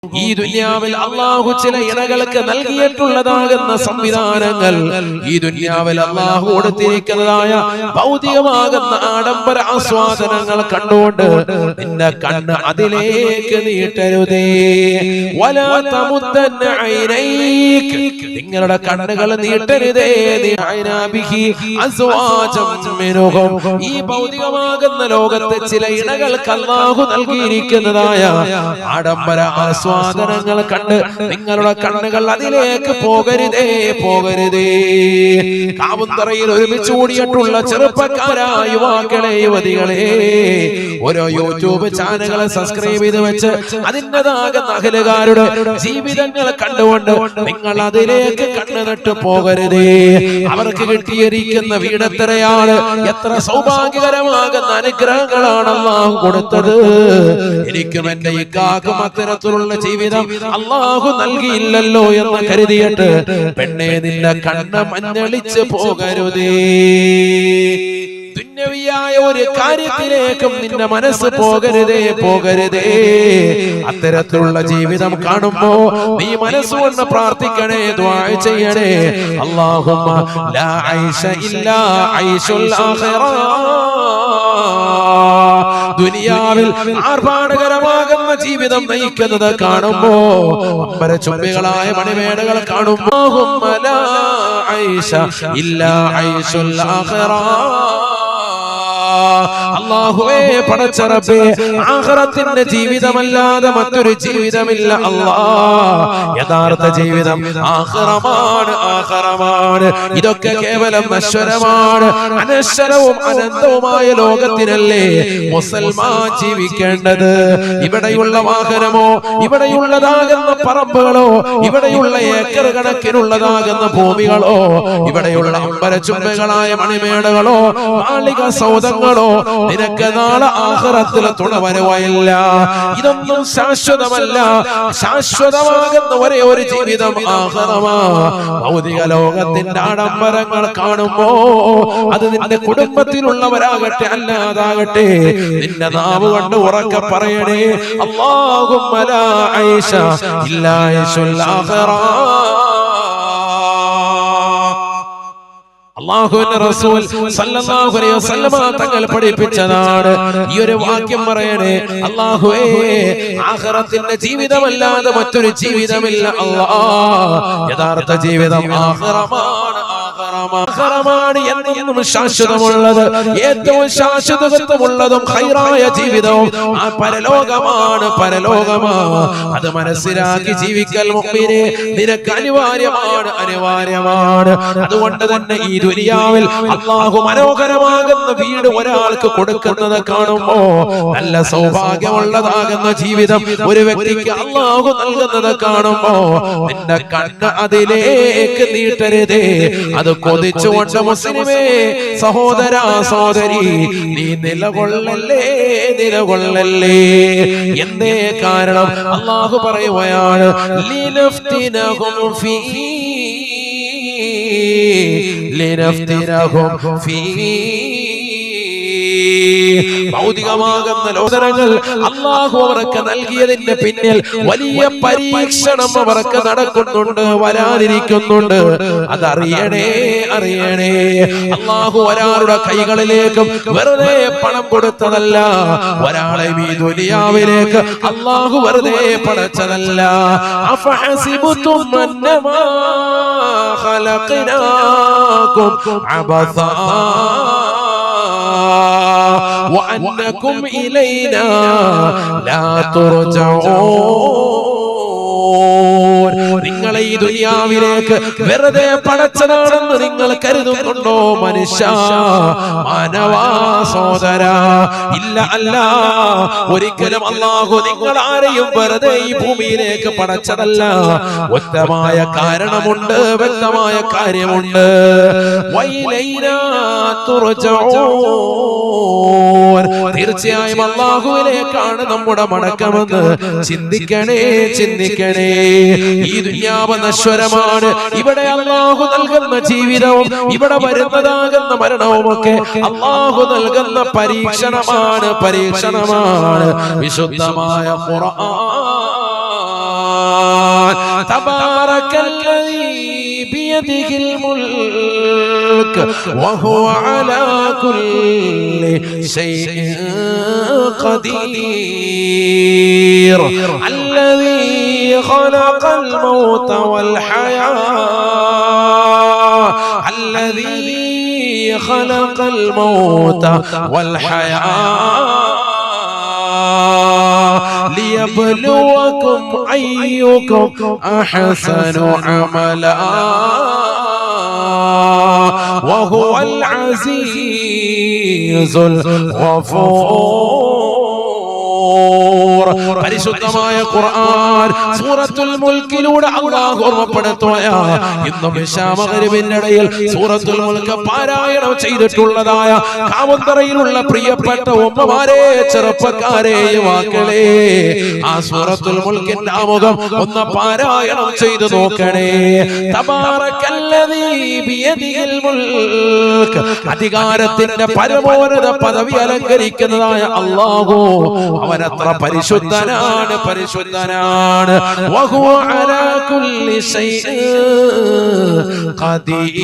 ഈ ദുനിയാവിൽ അല്ലാഹു ചില ഇണകൾക്ക് നൽകിയിട്ടുള്ളതാകുന്ന സംവിധാനങ്ങൾ, ഈ ദുനിയാവിൽ അല്ലാഹു കൊടുത്തിരിക്കുന്നതായ ഭൗതികമാകുന്ന ആഡംബര ആസ്വാദനങ്ങൾ കണ്ടുകൊണ്ട് നിന്റെ കണ്ണ് അതിലേക്ക് നീട്ടരുതേ. വലാ തമുദ്ദന്ന ഐനൈക, നിങ്ങളുടെ കണ്ണുകൾ നീട്ടരുതേ. ഈ ഭൗതികമാകുന്ന ലോകത്തെ ചില ഇണകൾക്ക് അല്ലാഹു നൽകിയിരിക്കുന്നതായ ആഡംബര ആസ്വാദനങ്ങൾ കണ്ട് നിങ്ങളുടെ കണ്ണുകൾ അതിലേക്ക് പോകരുതേ, പോകരുതേ. കാവുന്തറയിൽ ഒരുമിച്ച് കൂടിയിട്ടുള്ള ചെറുപ്പക്കാരായ യുവാക്കളെ, യുവതികളെ, ഓരോ യൂട്യൂബ് ചാനലുകളെ സബ്സ്ക്രൈബ് ചെയ്ത് വെച്ച് അതിൻ്റെതാകുന്ന അഖിലുകാരുടെ ജീവിതങ്ങൾ കണ്ടുകൊണ്ട് നിങ്ങൾ അതിലേക്ക് കണ്ണു നട്ട് പോകരുതേ. അവർക്ക് കിട്ടിയിരിക്കുന്ന വീടെത്രയാണ്, എത്ര സൗഭാഗ്യകരമാകുന്ന അനുഗ്രഹങ്ങളാണ് അല്ലാഹു കൊടുത്തത്. എനിക്കും എന്റെ ഇക്കാക്കും അത്തരത്തിലുള്ള ജീവിതം അല്ലാഹു നൽകിയില്ലല്ലോ എന്ന് കരുതിയിട്ട് പെണ്ണെ നിന്റെ കണ്ണ് മഞ്ഞളിച്ച് പോകരുതേ. ദുന്യവിയായ ഒരു കാര്യത്തിലേക്കും നിന്റെ മനസ്സ് പോകരുതേ, പോകരുതേ. അത്തരത്തിലുള്ള ജീവിതം കാണുമ്പോ നീ മനസ്സുകൊണ്ട് പ്രാർത്ഥിക്കണേ, ദുആ ചെയ്യണേ. അല്ലാഹുമ്മ ലാ ഐശ ഇല്ലാ ഐശുൽ ആഖിറ. ദുനിയാവിൽ ആർഭാടകരമാകുന്ന ജീവിതം നയിക്കുന്നത് കാണുമ്പോ, അമ്പരചുംബികളായ മണിമേടകൾ കാണുമ്പോ, അല്ലാഹുമ്മ ലാ ഐശ ഇല്ലാ ഐശുൽ ആഖിറ. അല്ലാഹുവേ, പടച്ച റബ്ബേ, ആഖിറത്തിന്റെ ജീവിതമല്ലാതെ മറ്റൊരു ജീവിതമില്ല അല്ലാഹ്. യഥാർത്ഥ ജീവിതം ആഖിറമാണ്, ആഖിറമാണ്. ഇതൊക്കെ കേവലം നശ്വരമാണ്. അനശ്വരവും അനന്തവുമായ ലോകത്തിനല്ലേ മുസൽമാൻ ജീവിക്കേണ്ടത്. ഇവിടെയുള്ള വാഹനമോ, ഇവിടെയുള്ളതാകുന്ന പറമ്പുകളോ, ഇവിടെയുള്ള ഏക്കർ കണക്കിനുള്ളതാകുന്ന ഭൂമികളോ, ഇവിടെയുള്ള അമ്പരചുംബികളായ മണിമേടകളോ, മാളിക സൗധങ്ങളോ നിനക്ക് നാളെ ആഖിറത്തിൽ തുണ വരുവയില്ല. ഇതൊന്നും ശാശ്വതമല്ല. ശാശ്വതമാകുന്ന ഒരേ ഒരു ജീവിതം ആഖിറമാ. ഭൗതിക ലോകത്തിന്റെ ആഡംബരങ്ങൾ കാണുമ്പോ അത് നിന്റെ കുടുംബത്തിലുള്ളവരാകട്ടെ അല്ലാതാകട്ടെ, നിന്റെ നാവ് കൊണ്ട് ഉറക്കെ പറയണേ, അല്ലാഹുമ്മ ലാ ഐശ ഇല്ലാ ഐശുൽ ആഖിറ. അല്ലാഹുവിന്റെ റസൂൽ സല്ലല്ലാഹു അലൈഹി വസല്ലമ തങ്ങൾ പഠിപ്പിച്ചതാണ് ഈ ഒരു വാക്യം പറയണേ. അല്ലാഹുവേ, ആഖിറത്തിന്റെ ജീവിതമല്ലാതെ മറ്റൊരു ജീവിതമില്ല അല്ലാഹ്. യഥാർത്ഥ ജീവിതം ആഖിറമാണ്, ആഖിറമാണ്. എന്നും ശാശ്വതമുള്ളത്, ഏറ്റവും ശാശ്വതത്വമുള്ളതും ഖൈറായ ജീവിതവും ആ പരലോകമാണ്, പരലോകമാണ്. അത് മനസ്സിലാക്കി ജീവിക്കൽ മുഅ്മിനേ നിനക്ക് അനിവാര്യമാണ്, അനിവാര്യമാണ്. അതുകൊണ്ട് തന്നെ ഈ ദുനിയാവിൽ അല്ലാഹു മനോഹരമാകുന്ന വീട് ഒരാൾക്ക് കൊടുക്കുന്നത് കാണുമ്പോ, നല്ല സൗഭാഗ്യമുള്ളതാകുന്ന ജീവിതം ഒരു വ്യക്തിക്ക് അല്ലാഹു നൽകുന്നത് കാണുമ്പോ, നിന്റെ കണ്ണ് അതിലേക്ക് നീട്ടരുതേ. അത് കൊതിച്ചുകൊണ്ട് മുസ്ലിമേ, സഹോദരാ, സഹോദരി, നീ നിലകൊള്ളല്ലേ, നിലകൊള്ളല്ലേ. എന്തേ കാരണം? അല്ലാഹു പറയുകയാണ്, ലിനഫ്തിനഹും ഫീഹി, ലിനഫ്തിനഹും ഫീഹി. ഭൗതികമാകുന്ന ലോകങ്ങൾ അല്ലാഹു അവർക്ക് നൽകിയതിന്റെ പിന്നിൽ വലിയ പരീക്ഷണം അവർക്ക് നടക്കുന്നുണ്ട്, വരാനിരിക്കുന്നുണ്ട്. അതറിയണേ, അറിയണേ. അല്ലാഹു ഒരാളുടെ കൈകളിലേക്കും വെറുതെ പണം കൊടുത്തതല്ല. ഒരാളെ ഈ ദുനിയാവിലേക്ക് അല്ലാഹു വെറുതെ പടച്ചതല്ല. അഫഹസിബതും അന്നമാ ഖലഖനാകും അബസാ وأنكم إلينا لا ترجعون. നിങ്ങളെ ഈ ദുനിയാവിലേക്ക് വെറുതെ പടച്ചതാണെന്ന് നിങ്ങൾ കരുതുന്നുണ്ടോ മനുഷ്യ, മാനവാ, സഹോദര? ഇല്ല, അല്ല. ഒരിക്കലും അല്ലാഹു നിങ്ങൾ ആരെയും വെറുതെ ഈ ഭൂമിയിലേക്ക് പടച്ചതല്ല. വ്യക്തമായ കാരണമുണ്ട്, വ്യക്തമായ കാര്യമുണ്ട്. വൈലൈനാ തുർജഊൻ. തീർച്ചയായും അല്ലാഹുവിലേക്കാണ് നമ്മുടെ മടക്കമെന്ന് ചിന്തിക്കണേ, ചിന്തിക്കണേ. ഈ ദുനിയാവ് നശ്വരമാണ്. ഇവിടെ അല്ലാഹു നൽകുന്ന ജീവിതവും ഇവിടെ വരുന്നതാകുന്ന മരണവുമൊക്കെ അല്ലാഹു നൽകുന്ന പരീക്ഷണമാണ്, പരീക്ഷണമാണ്. വിശുദ്ധമായ ഖുർആൻ تبارك الذي بيده الملك وهو على كل شيء قدير الذي خلق الموت والحياة الذي خلق الموت والحياة ليبلوكم أيكم أحسن عملا وهو العزيز الغفور. പരിശുദ്ധമായ ഖുർആൻ സൂറത്തുൽ മുൽക്കിലൂടെ അല്ലാഹു ഓർമ്മപ്പെടുത്തുകയാണ്. ഇന്നും ഇശാ മഗ്രിബിന്റെ ഇടയിൽ സൂറത്തുൽ മുൽക്ക് പാരായണം ചെയ്തിട്ടുള്ളതായ കാവന്തറയിലുള്ള പ്രിയപ്പെട്ട ഉമ്മമാരെ, ചെറുപ്പക്കാരെ, യുവാക്കളെ, ആ സൂറത്തുൽ മുൽക്കിന്റെ ആമുഖം ഒന്ന് പാരായണം ചെയ്തു നോക്കണേ. തബാറക്കല്ലദീ ബിയദിഹിൽ മുൽക്ക്, അധികാരത്തിന്റെ പരമോന്നത പദവി അലങ്കരിക്കുന്നതായ അല്ലാഹു അവനത്ര പരിശുദ്ധനാണ്, പരിശുദ്ധനാണ്. വഹുവ അലാ കുല്ലി ശൈഇൻ ഖദീർ,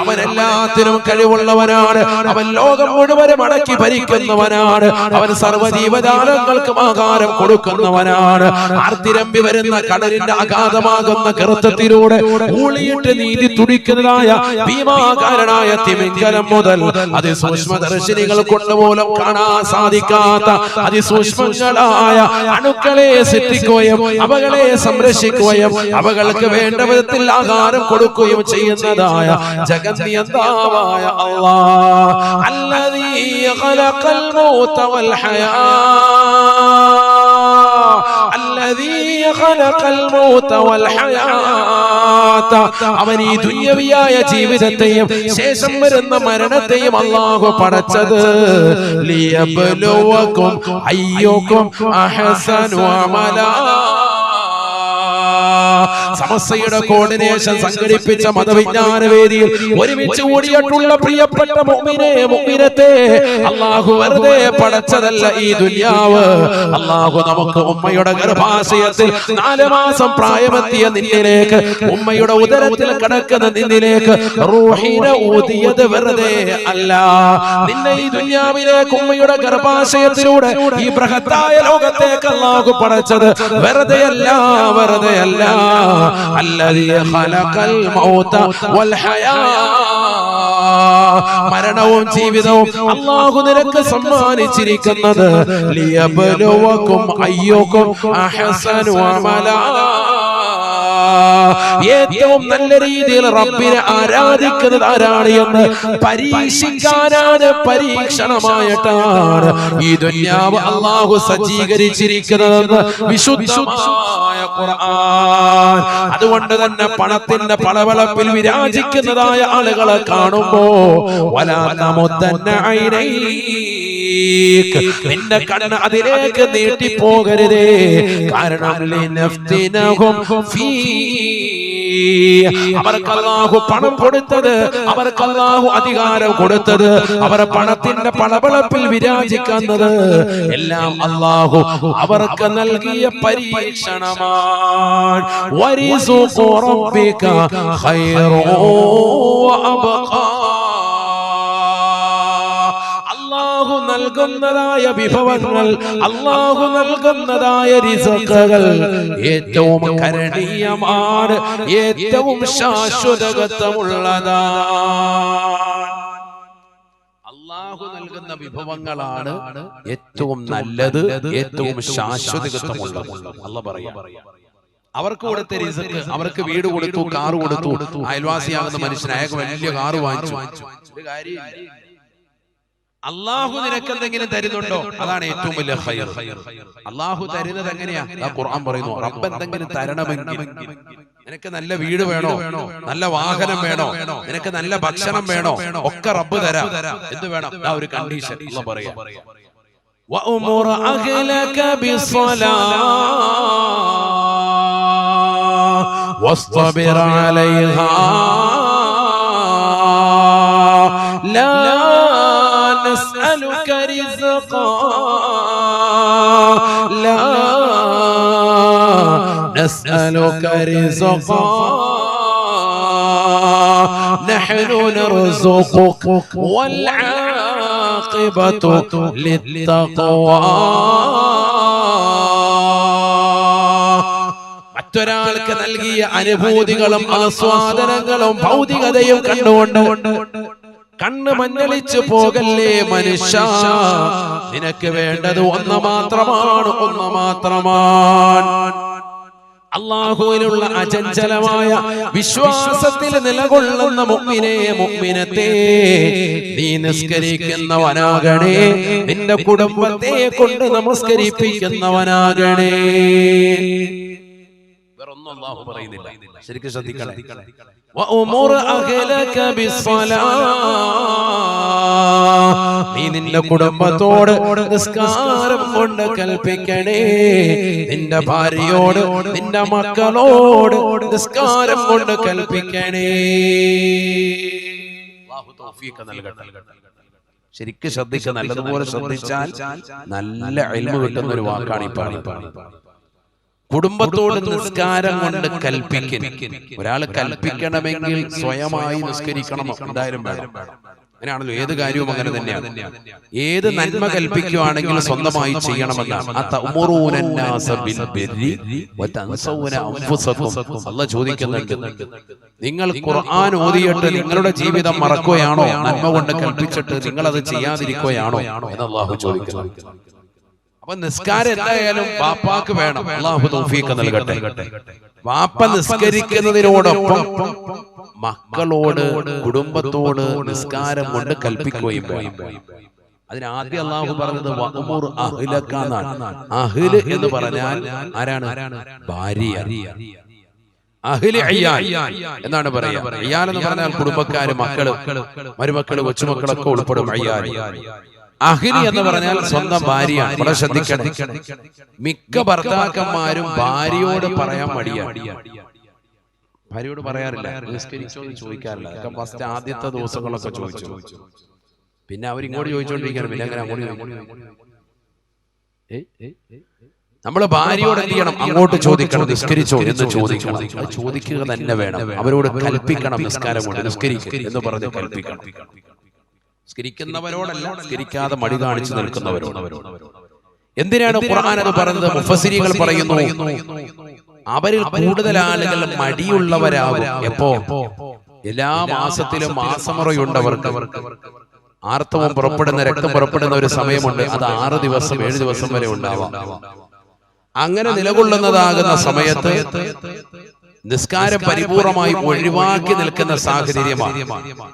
അവൻ എല്ലാത്തിനും കഴിവുള്ളവനാണ്. അവൻ ലോകം മുഴുവനും അടക്കി ഭരിക്കുന്നവനാണ്. അവൻ സർവ്വജീവജാലങ്ങൾക്കും ആഹാരം കൊടുക്കുന്നവനാണ്. ആർത്തിരമ്പി വരുന്ന കടലിന്റെ അഗാധമാകുന്ന ഗർത്തത്തിലൂടെ ഊളിയിട്ട് നീതി തുടിക്കുന്നതായ ഭീമാകാരനായ തിമിംഗലം മുതൽ അതിസൂക്ഷ്മദർശിനികൾ കൊണ്ടുപോലും കാണാൻ സാധിക്കാത്ത അതിസൂക്ഷ്മങ്ങളായ അണുക്കളെ സൃഷ്ടിക്കുകയും അവകളെ സംരക്ഷിക്കുകയും അവകൾക്ക് വേണ്ട വിധത്തിൽ ആഹാരം കൊടുക്കുകയും ചെയ്യുന്നതായ ജഗന്നിയന്താവായ അല്ലാഹ്. അല്ലദീ ഖലഖൽ മൗത വൽ ഹയാ അവൻ ഈ ദുനിയവിയായ ജീവിതത്തെയും ശേഷം വരുന്ന മരണത്തെയും അല്ലാഹു പടച്ചത് ലിയബ്ലുവകും അയ്യുകും അഹ്സനു അമലാ. സമസ്തയുടെ കോർഡിനേഷൻ സംഘടിപ്പിച്ച മതവിജ്ഞാന വേദിയിൽ ഒരുമിച്ച് കൂടിയിട്ടുള്ള പ്രിയപ്പെട്ട മുഅ്മിനെ, മുഅ്മിനത്തെ അല്ലാഹു വെറുതെ പടച്ചതല്ല ഈ ദുനിയാവ്. അല്ലാഹു നമുക്ക് ഉമ്മയുടെ ഗർഭാശയത്തിൽ 4 മാസം പ്രായമെത്തിയ നിന്നിലേക്ക്, ഉമ്മയുടെ ഉദരത്തിൽ കിടക്കുന്ന നിന്നിലേക്ക് റൂഹിനെ ഊതിയത് വെറുതെ അല്ല. നിന്നെ ഈ ദുനിയാവിലേക്ക് ഉമ്മയുടെ ഗർഭാശയത്തിലൂടെ ഈ ബൃഹത്തായ ലോകത്തേക്ക് അല്ലാഹു പടച്ചത് വെറുതെയല്ല, വെറുതെയല്ല. الذي خلق الموت والحياة, മരണവും ജീവിതവും അല്ലാഹു നിനക്ക് സമ്മാനിച്ചിരിക്കുന്നത് ലിയബ്ലുവകും അയ്യുകും അഹ്സനു അമലാ. ഏറ്റവും നല്ല രീതിയിൽ റബ്ബിനെ ആരാധിക്കുന്നത് ആരാണ് എന്ന് പരീക്ഷിക്കാനാണ്, പരീക്ഷണമായിട്ടാണ് ഈ ദുനിയാവ് അല്ലാഹു സജ്ജീകരിച്ചിരിക്കുന്നതെന്ന് വിശുദ്ധമായ ഖുർആൻ. അതുകൊണ്ട് തന്നെ പണത്തിന്റെ പളവളപ്പിൽ വിരാജിക്കുന്നതായ ആളുകളെ കാണുമ്പോ വലാ തമുദ്ദന്ന ഐനൈക, നിന്റെ കണ്ണ് അതിലേക്ക് നീട്ടിപ്പോകരുതേ. കാരണം ലിനഫ്തിനഹും ഫീ, അവർക്ക് അല്ലാഹു പണം കൊടുത്തത്, അവർക്ക് അല്ലാഹു അധികാരം കൊടുത്തത്, അവർ പണത്തിന്റെ പളപളപ്പിൽ വിരാജിക്കുന്നത് എല്ലാം അല്ലാഹു അവർക്ക് നൽകിയ പരീക്ഷണമാണ്. വരിസുഖു റബ്ബിക ഖൈറു വഅബ്ഖാ, അല്ലാഹു നൽകുന്നതായ വിഭവങ്ങൾ, അല്ലാഹു നൽകുന്നതായ റിസ്ഖുകൾ ഏറ്റവും കരണീയമാണ്, ഏറ്റവും ശാശ്വതത്വമുള്ളതാണ്. അല്ലാഹു നൽകുന്ന വിഭവങ്ങളാണ് ഏറ്റവും നല്ലത്, ഏറ്റവും ശാശ്വതത്വമുള്ളത്. അല്ലാഹു പറയാ, അവർക്ക് കൊടുത്ത റിസ്ക്, അവർക്ക് വീട് കൊടുത്തു, കാറ് കൊടുത്തു. അയൽവാസിയാകുന്ന മനുഷ്യൻ അയാൾക്ക് വലിയ കാറ് വാങ്ങിച്ചു, ഒരു കാര്യമില്ല. അല്ലാഹു നിനക്ക് എന്തെങ്കിലും തരുന്നുണ്ടോ? അതാണ് ഏറ്റവും വലിയ ഖൈർ. അല്ലാഹു തരുന്നത് എങ്ങനെയാ? ഖുർആൻ പറയുന്നു, റബ്ബ് എന്തെങ്കിലും തരണമെങ്കിൽ, നിനക്ക് നല്ല വീട് വേണോ, നല്ല വാഹനം വേണോ, നിനക്ക് നല്ല ഭക്ഷണം വേണോ, ഒക്കെ റബ്ബ് തരാം. എന്ത് വേണം? ആ ഒരു കണ്ടീഷൻ അല്ലാഹു പറയാ, വഅമുർ അഹ്ലക ബിസ്സലാ വസ്തബിർ അലൈഹാ ലാ نسألك رزقا لا نسألك رزقا نحن نرزقك والعاقبة للتقوى. മറ്റൊരാൾക്ക് നൽകിയ അനുഭൂതികളും ആസ്വാദനങ്ങളും ഭൗതികതയും കണ്ടുകൊണ്ട് കണ്ണ് മഞ്ഞളിച്ചു പോകല്ലേ മനുഷ്യ. നിനക്ക് വേണ്ടത് ഒന്ന് മാത്രമാണ്. അല്ലാഹുവിലുള്ള അചഞ്ചലമായ വിശ്വാസത്തിൽ നിലകൊള്ളുന്ന മുഅ്മിനത്തെ നീ നിസ്കരിക്കുന്നവനാകണേ. നിന്റെ കുടുംബത്തെ കൊണ്ട് നമസ്കരിപ്പിക്കുന്നവനാകണേ. വേറൊന്നും അല്ലാഹു പറയുന്നില്ല. ശരിക്കും ശ്രദ്ധിക്കണം. വഅമുർ അഹ്ലക ബിസ്സലാത്ത്, നീ നിന്റെ കുടുംബത്തോട് നിസ്കാരം കൊണ്ട് കൽപ്പിക്കണേ. നിന്റെ ഭാര്യയോട് നിന്റെ മക്കളോട് നിസ്കാരം കൊണ്ട് കൽപ്പിക്കണേ. അല്ലാഹു തൗഫീഖ് നൽകട്ടെ. ശരിക്കും ശ്രദ്ധിക്കുക. നല്ലതുപോലെ ശ്രദ്ധിച്ചാൽ നല്ല ഇൽമു കിട്ടുന്ന ഒരു വാക്കാണ് ഈ പറയുന്നത്. കുടുംബത്തോട് നിസ്കാരം കൊണ്ട് കൽപ്പിക്കൽ. ഒരാൾ കൽപ്പിക്കണമെങ്കിൽ സ്വയമായി നിസ്കരിക്കണം, എന്തായാലും വേണം. അങ്ങനെയാണല്ലോ ഏത് കാര്യവും അങ്ങനെ തന്നെയാണ്. ഏത് നന്മ കൽപ്പിക്കുകയാണെങ്കിൽ സ്വന്തമായി ചെയ്യണമെന്നാണ്. അല്ലാഹു ചോദിക്കുന്നുണ്ട്, നിങ്ങൾ ഖുർആൻ ഓതിയിട്ട് നിങ്ങളുടെ ജീവിതം മറക്കുകയാണോ? നന്മ കൊണ്ട് കൽപ്പിച്ചിട്ട് നിങ്ങൾ അത് ചെയ്യാതിരിക്കുകയാണോ എന്ന് അല്ലാഹു ചോദിക്കുന്നു. അപ്പൊ നിസ്കാരം എന്തായാലും വാപ്പാക്ക് വേണം. അല്ലാഹു തൗഫീഖ് നൽകട്ടെ. വാപ്പ നിസ്കരിക്കുന്നതിനോടൊപ്പം മക്കളോട് കുടുംബത്തോട് നിസ്കാരം കൊണ്ട് കൽപ്പിക്കുകയും വേണം. അതിനാദ്യം അല്ലാഹു പറഞ്ഞത് വഅമുർ അഹ്ലക എന്നാണ്. അഹ്ല് എന്ന് പറഞ്ഞാൽ ആരാണ്? ഭാര്യ. അഹ്ല് ഇയാൽ എന്നാണ് പറയാ. ഇയാൽ എന്ന് പറഞ്ഞാൽ കുടുംബക്കാര്, മക്കള്, മരുമക്കള്, കൊച്ചുമക്കളൊക്കെ ഉൾപ്പെടും ഇയാൽ. അഹ്ലി എന്ന് പറഞ്ഞാൽ സ്വന്തം ഭാര്യയാണ്. വളരെ ശ്രദ്ധിക്കണം. മിക്ക ഭർത്താക്കന്മാരും ഭാര്യയോട് പറയാൻ മടിയാണ്. ഭാര്യയോട് പറയാറില്ല, നിസ്കരിച്ചോ എന്ന് ചോദിക്കാറില്ല. ഫസ്റ്റ് ആദ്യത്തെ ദിവസങ്ങളൊക്കെ ചോദിച്ചു, പിന്നെ അവരിങ്ങോട്ട് ചോദിച്ചോണ്ടിരിക്കുകയാണ്. പിന്നെ അങ്ങനെ അങ്ങോട്ട് നമ്മള് ഭാര്യയോട് എന്ത് ചെയ്യണം? അങ്ങോട്ട് ചോദിക്കണം, നിസ്കരിച്ചോ എന്ന് ചോദിക്കണം. അത് ചോദിക്കുക തന്നെ വേണം. അവരോട് കൽപ്പിക്കണം, നിസ്കാരം കൊണ്ട് നിസ്കരിക്കുക എന്ന് പറഞ്ഞ് കൽപ്പിക്കണം. നിസ്കരിക്കുന്നവരോടല്ല, നിസ്കരിക്കാതെ മടി കാണിച്ചു നിൽക്കുന്നവരോട്. എന്തിനാണ് ഖുർആൻ അത് പറഞ്ഞത്? മുഫസ്സിരീങ്ങൾ പറയുന്നു, അവരിൽ കൂടുതൽ ആളുകൾ മടിയുള്ളവരാകും. എപ്പോ? എല്ലാ മാസത്തിലും മാസമുറയുണ്ടവർക്ക്. ആർത്തവം പുറപ്പെടുന്ന, രക്തം പുറപ്പെടുന്ന ഒരു സമയമുണ്ട്. അത് 6 ദിവസം 7 ദിവസം വരെ ഉണ്ടാവാം. അങ്ങനെ നിലകൊള്ളുന്നതാകുന്ന സമയത്ത് നിസ്കാരം പരിപൂർണമായി ഒഴിവാക്കി നിൽക്കുന്ന സാഹചര്യമാണ്.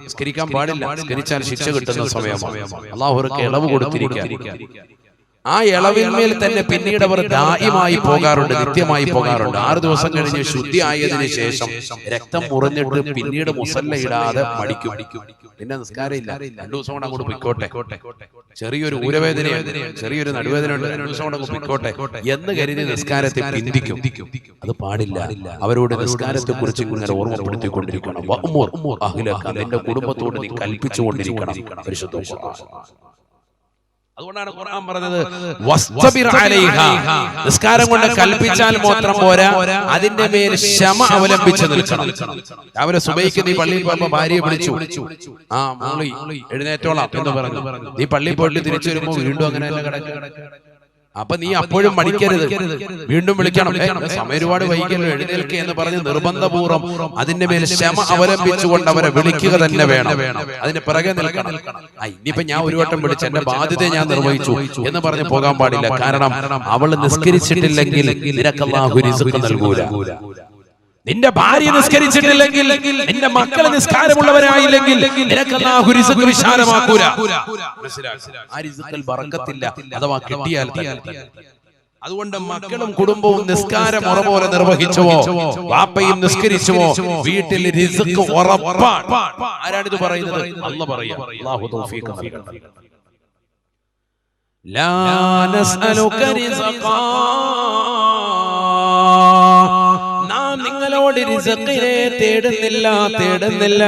നിസ്കരിക്കാൻ പാടില്ല. നിസ്കരിച്ചാൽ ശിക്ഷ കിട്ടുന്ന സമയമാണ്. അല്ലാഹു അവർക്ക് ഇളവ് കൊടുത്തിരിക്കുക. ആ ഇളവിന്മേൽ തന്നെ പിന്നീട് അവർ ദായിമായി പോകാറുണ്ട്, നിത്യമായി പോകാറുണ്ട്. 6 ദിവസം കഴിഞ്ഞ് ശുദ്ധി ആയതിനു ശേഷം രക്തം മുറിഞ്ഞിട്ട് പിന്നീട് മുസല്ല ഇടാതെ മടിക്കും. പിന്നെ നിസ്കാരം ഇല്ല. 2 ദിവസം കൊണ്ട് അങ്ങോട്ട് പൊയ്ക്കോട്ടെ, ചെറിയൊരു ഊരവേദനയുണ്ട്, ചെറിയൊരു നടുവേദന ഉണ്ട്, 2 ദിവസം കൊണ്ട് പൊയ്ക്കോട്ടെ എന്ന് കരുതി നിസ്കാരത്തെ പിന്തിക്കും. അത് പാടില്ല. അവരോട് നിസ്കാരത്തെ കുറിച്ച് ഇങ്ങനെ ഓർമ്മപ്പെടുത്തിക്കൊണ്ടിരിക്കണം. വഅമുർ അഹ്ലക, നിന്റെ കുടുംബത്തോട് നീ കൽപ്പിച്ചുകൊണ്ടിരിക്കണം. പരിശുദ്ധ ഖുർആൻ. അതുകൊണ്ടാണ് ഖുർആൻ പറഞ്ഞത് വസ്തബിർ അലൈഹ. നിസ്കാരം കൊണ്ട് കൽപ്പിച്ചാൽ മാത്രം പോരാ, അതിന്റെ മേൽ ക്ഷമ അവലംബിച്ച് നിൽക്കണം. രാവിലെ സുബഹിക്ക് നീ പള്ളിയിൽ പോകുമ്പോ ഭാര്യയെ വിളിച്ചു, ആ മോളി എഴുന്നേറ്റോളാം എന്ന് പറഞ്ഞു. നീ പള്ളിയിൽ പോയിട്ട് തിരിച്ചു വരുമ്പോ വീണ്ടും അങ്ങനെ തന്നെ കിടക്കുക. അപ്പൊ നീ അപ്പോഴും മടിക്കരുത്, വീണ്ടും വിളിക്കണം. സമയം ഒരുപാട് വൈകല്ലോ, എഴുന്നേൽക്കുക എന്ന് പറഞ്ഞ് നിർബന്ധപൂർവ്വം അതിന്റെ മേൽ ക്ഷമ അവലംബിച്ചുകൊണ്ട് അവരെ വിളിക്കുക തന്നെ വേണം. അതിന് പിറകെ നിൽക്കണം. ഇനിയിപ്പോ ഞാൻ ഒരു വട്ടം വിളിച്ച് എന്റെ ബാധ്യതയെ ഞാൻ നിർവഹിച്ചു എന്ന് പറഞ്ഞ് പോകാൻ പാടില്ല. കാരണം അവൾ നിസ്കരിച്ചിട്ടില്ലെങ്കിൽ നിനക്ക് അല്ലാഹു റിസ്ക് നൽകൂല. നിന്റെ ഭാര്യ നിസ്കരിച്ചിട്ടില്ലെങ്കിൽ, നിന്റെ മക്കൾ നിസ്കാരമുള്ളവരായില്ലെങ്കിൽ നിനക്ക് അല്ലാഹു റിസ്ക് വിശാലമാക്കൂല. ആ റിസ്കിൽ ബറക്കത്തില്ല, അഥവാ കിട്ടിയാൽ തന്നെ. അതുകൊണ്ട് മക്കളും കുടുംബവും നിസ്കാരം മുറ പോലെ നിർവഹിച്ചുവോ, വാപ്പയും നിസ്കരിച്ചുവോ, വീട്ടിൽ റിസ്ക് ഉറപ്പാണ്. ആരാണിത് പറയുന്നത്? അല്ലാഹു പറയാ. അല്ലാഹു തൗഫീഖ് നൽകട്ടെ. ലാ നസ്അലുക റിസ്ഖാ, നാം നിങ്ങളോട് നിങ്ങളോട് റിസ്ഖിനെ തേടുന്നില്ല.